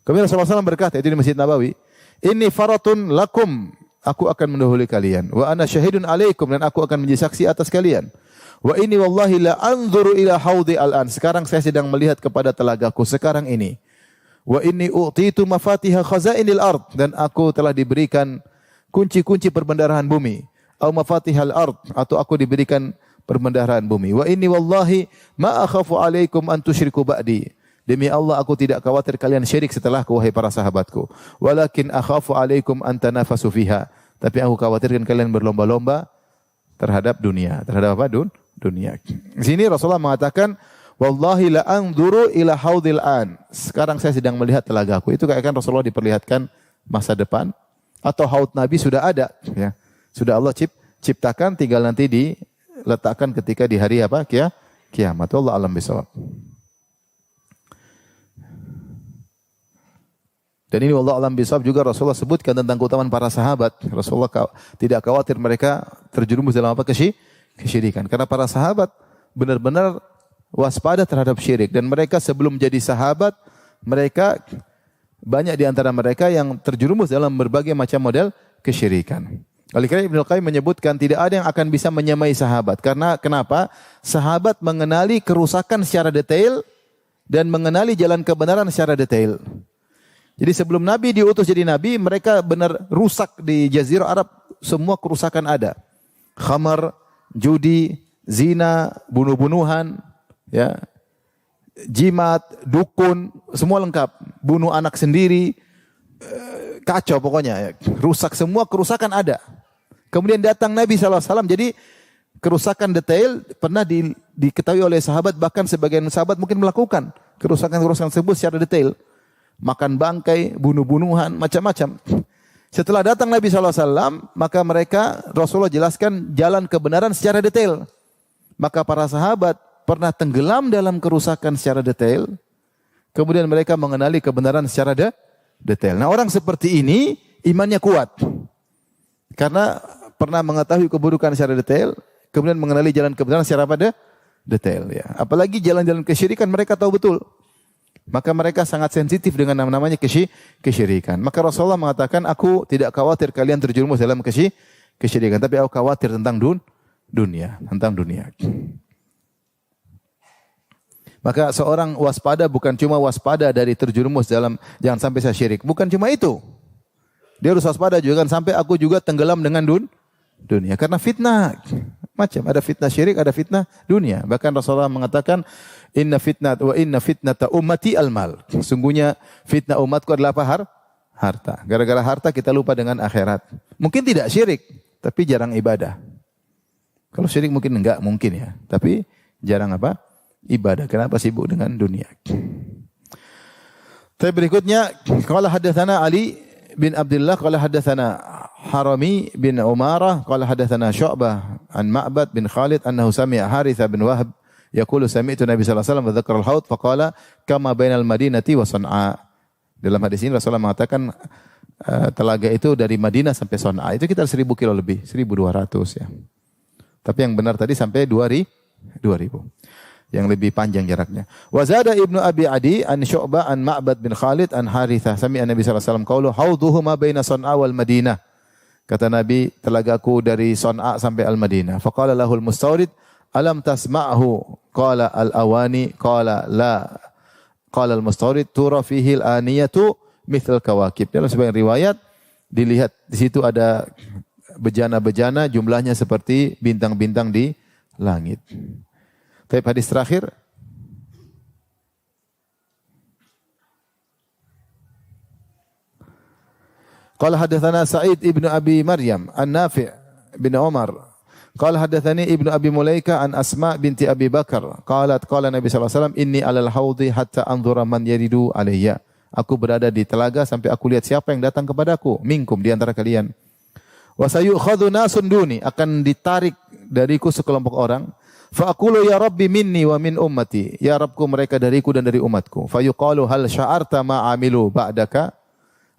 S1: Kemudian Rasulullah sallallahu berkata, itu di Masjid Nabawi, "Inni faratun lakum." Aku akan mendahului kalian. Wa ana syahidun alaikum, dan aku akan menjadi saksi atas kalian. Wa inni wallahi la anzuru ila haudi al-an. Sekarang saya sedang melihat kepada telagaku sekarang ini. Wa inni u'titu mafatiha khazainil ard, dan aku telah diberikan kunci-kunci perbendaharaan bumi. Au mafatihal ard, atau aku diberikan perbendaharaan bumi. Wa inni wallahi ma akhafu alaikum an tusyriku ba'di. Demi Allah, aku tidak khawatir kalian syirik setelahku, wahai para sahabatku. Walakin akhafu alaikum an tanafasu fiha. Tapi aku khawatirkan kalian berlomba-lomba terhadap dunia. Terhadap apa? Dunia. Di sini Rasulullah mengatakan, wallahi la anzuru ila haudil an. Sekarang saya sedang melihat telagaku. Itu kayak kan Rasulullah diperlihatkan masa depan. Atau haud Nabi sudah ada. Ya. Sudah Allah ciptakan, tinggal nanti diletakkan ketika di hari apa? Kiamat. Wallahu a'lam bishawab. Dan ini wallahu a'lam bishawab juga Rasulullah sebutkan tentang keutamaan para sahabat. Rasulullah tidak khawatir mereka terjerumus dalam apa? Kesyirikan. Karena para sahabat benar-benar waspada terhadap syirik. Dan mereka sebelum jadi sahabat, mereka banyak di antara mereka yang terjerumus dalam berbagai macam model kesyirikan. Oleh karena Ibnu Qayyim menyebutkan tidak ada yang akan bisa menyamai sahabat. Karena kenapa? Sahabat mengenali kerusakan secara detail dan mengenali jalan kebenaran secara detail. Jadi sebelum Nabi diutus jadi Nabi, mereka benar rusak di Jazirah Arab. Semua kerusakan ada. Khamar, judi, zina, bunuh-bunuhan, ya, jimat, dukun, semua lengkap. Bunuh anak sendiri, kacau pokoknya. Ya. Rusak, semua kerusakan ada. Kemudian datang Nabi SAW, jadi kerusakan detail pernah diketahui oleh sahabat, bahkan sebagian sahabat mungkin melakukan kerusakan-kerusakan tersebut secara detail. Makan bangkai, bunuh-bunuhan, macam-macam. Setelah datang Nabi SAW, maka mereka, Rasulullah jelaskan jalan kebenaran secara detail. Maka para sahabat pernah tenggelam dalam kerusakan secara detail. Kemudian mereka mengenali kebenaran secara detail. Nah, orang seperti ini imannya kuat. Karena pernah mengetahui keburukan secara detail, kemudian mengenali jalan kebenaran secara detail. Ya. Apalagi jalan-jalan kesyirikan mereka tahu betul. Maka mereka sangat sensitif dengan namanya kesyirikan. Maka Rasulullah mengatakan, aku tidak khawatir kalian terjerumus dalam kesyirikan, tapi aku khawatir tentang dunia, tentang dunia. Maka seorang waspada bukan cuma waspada dari terjerumus dalam jangan sampai saya syirik. Bukan cuma itu. Dia harus waspada juga jangan sampai aku juga tenggelam dengan dunia. Karena fitnah macam ada fitnah syirik, ada fitnah dunia. Bahkan Rasulullah mengatakan inna fitnata ummati al-mal. Sungguhnya fitnah umatku adalah apa? Harta. Gara-gara harta kita lupa dengan akhirat. Mungkin tidak syirik, tapi jarang ibadah. Kalau syirik mungkin enggak, mungkin ya. Tapi jarang apa? Ibadah. Kenapa sibuk dengan dunia? Tapi berikutnya, qala hadatsana Ali bin Abdullah qala hadatsana Harami bin Umarah qala hadatsana Syu'bah an Ma'bad bin Khalid annahu sami'a Haritsah bin Wahb yaqulu sami'tu Nabi sallallahu alaihi wasallam wa dzakara al-haud faqala kama bainal Madinati wa San'a. Dalam hadis ini Rasulullah mengatakan telaga itu dari Madinah sampai San'a itu kita 1000 kilo lebih, 1200 ya. Tapi yang benar tadi sampai 2000. Yang lebih panjang jaraknya. Wa zada Ibnu Abi Adi an Syu'bah an Ma'bad bin Khalid an Harithah sami'a Nabi sallallahu alaihi wasallam qaulu haudhuhu ma baina San'a wal Madinah. Kata Nabi, telagaku dari San'a sampai Al-Madinah. Faqala lahul mustawrid alam tasma'hu qala al-awani qala la. Qala al-mustawrid tura fihi al-aniyatu mithl kawakib. Dalam sebagian riwayat dilihat di situ ada bejana-bejana jumlahnya seperti bintang-bintang di langit. Tapi hadis terakhir qala hadatsana Sa'id ibnu Abi Maryam an Nafi' bin Umar qala hadatsani ibnu Abi Mulaika an Asma binti Abi Bakar qalat qala Nabi sallallahu alaihi wasallam inni alal haudi hatta anzura man yaridu alayya. Aku berada di telaga sampai aku lihat siapa yang datang kepadaku minkum di antara kalian. Wa sayukhadhu nasun duni, akan ditarik dariku sekelompok orang. Fa aqulu ya Rabbi minni wa min ummati. Ya Rabbku mereka dariku dan dari umatku. Fa yuqalu hal sya'arta ma amilu ba'daka?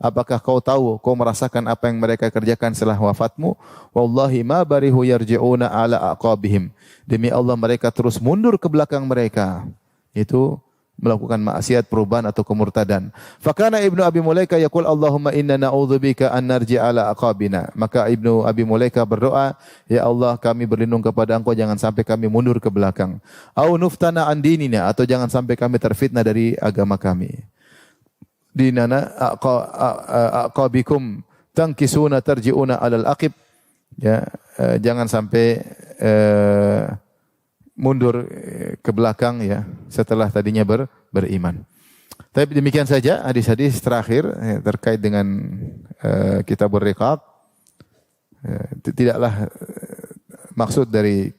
S1: Apakah kau tahu, kau merasakan apa yang mereka kerjakan setelah wafatmu? Wallahi ma barihu yarji'una ala aqabihim. Demi Allah mereka terus mundur ke belakang mereka. Itu melakukan maksiat, perubahan atau kemurtadan. Fakana Ibnu Abi Mulaika yaqul Allahumma inna na'udzubika an narji'a ala aqabina. Maka Ibnu Abi Mulaika berdoa, ya Allah kami berlindung kepada Engkau jangan sampai kami mundur ke belakang. Au nuftana an dinina, atau jangan sampai kami terfitnah dari agama kami. Dinana aqabikum tankisuna tarji'una alal aqib. Ya, jangan sampai mundur ke belakang ya setelah tadinya beriman. Tapi demikian saja hadis-hadis terakhir terkait dengan Kitabur Riqaq. Tidaklah maksud dari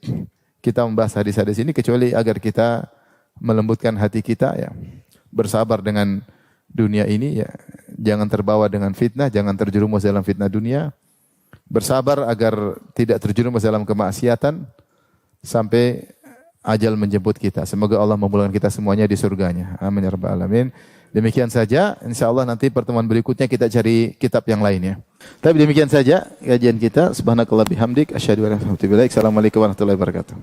S1: kita membahas hadis-hadis ini kecuali agar kita melembutkan hati kita ya, bersabar dengan dunia ini ya, jangan terbawa dengan fitnah, jangan terjerumus dalam fitnah dunia. Bersabar agar tidak terjerumus dalam kemaksiatan sampai ajal menjemput kita. Semoga Allah memulangkan kita semuanya di surganya. Amin ya rabbal alamin. Demikian saja. Insyaallah nanti pertemuan berikutnya kita cari kitab yang lain ya. Tapi demikian saja kajian kita. Subhanakallah bihamdik asyhadu an la ilaha illa anta astaghfiruka wa atubu ilaik. Assalamualaikum warahmatullahi wabarakatuh.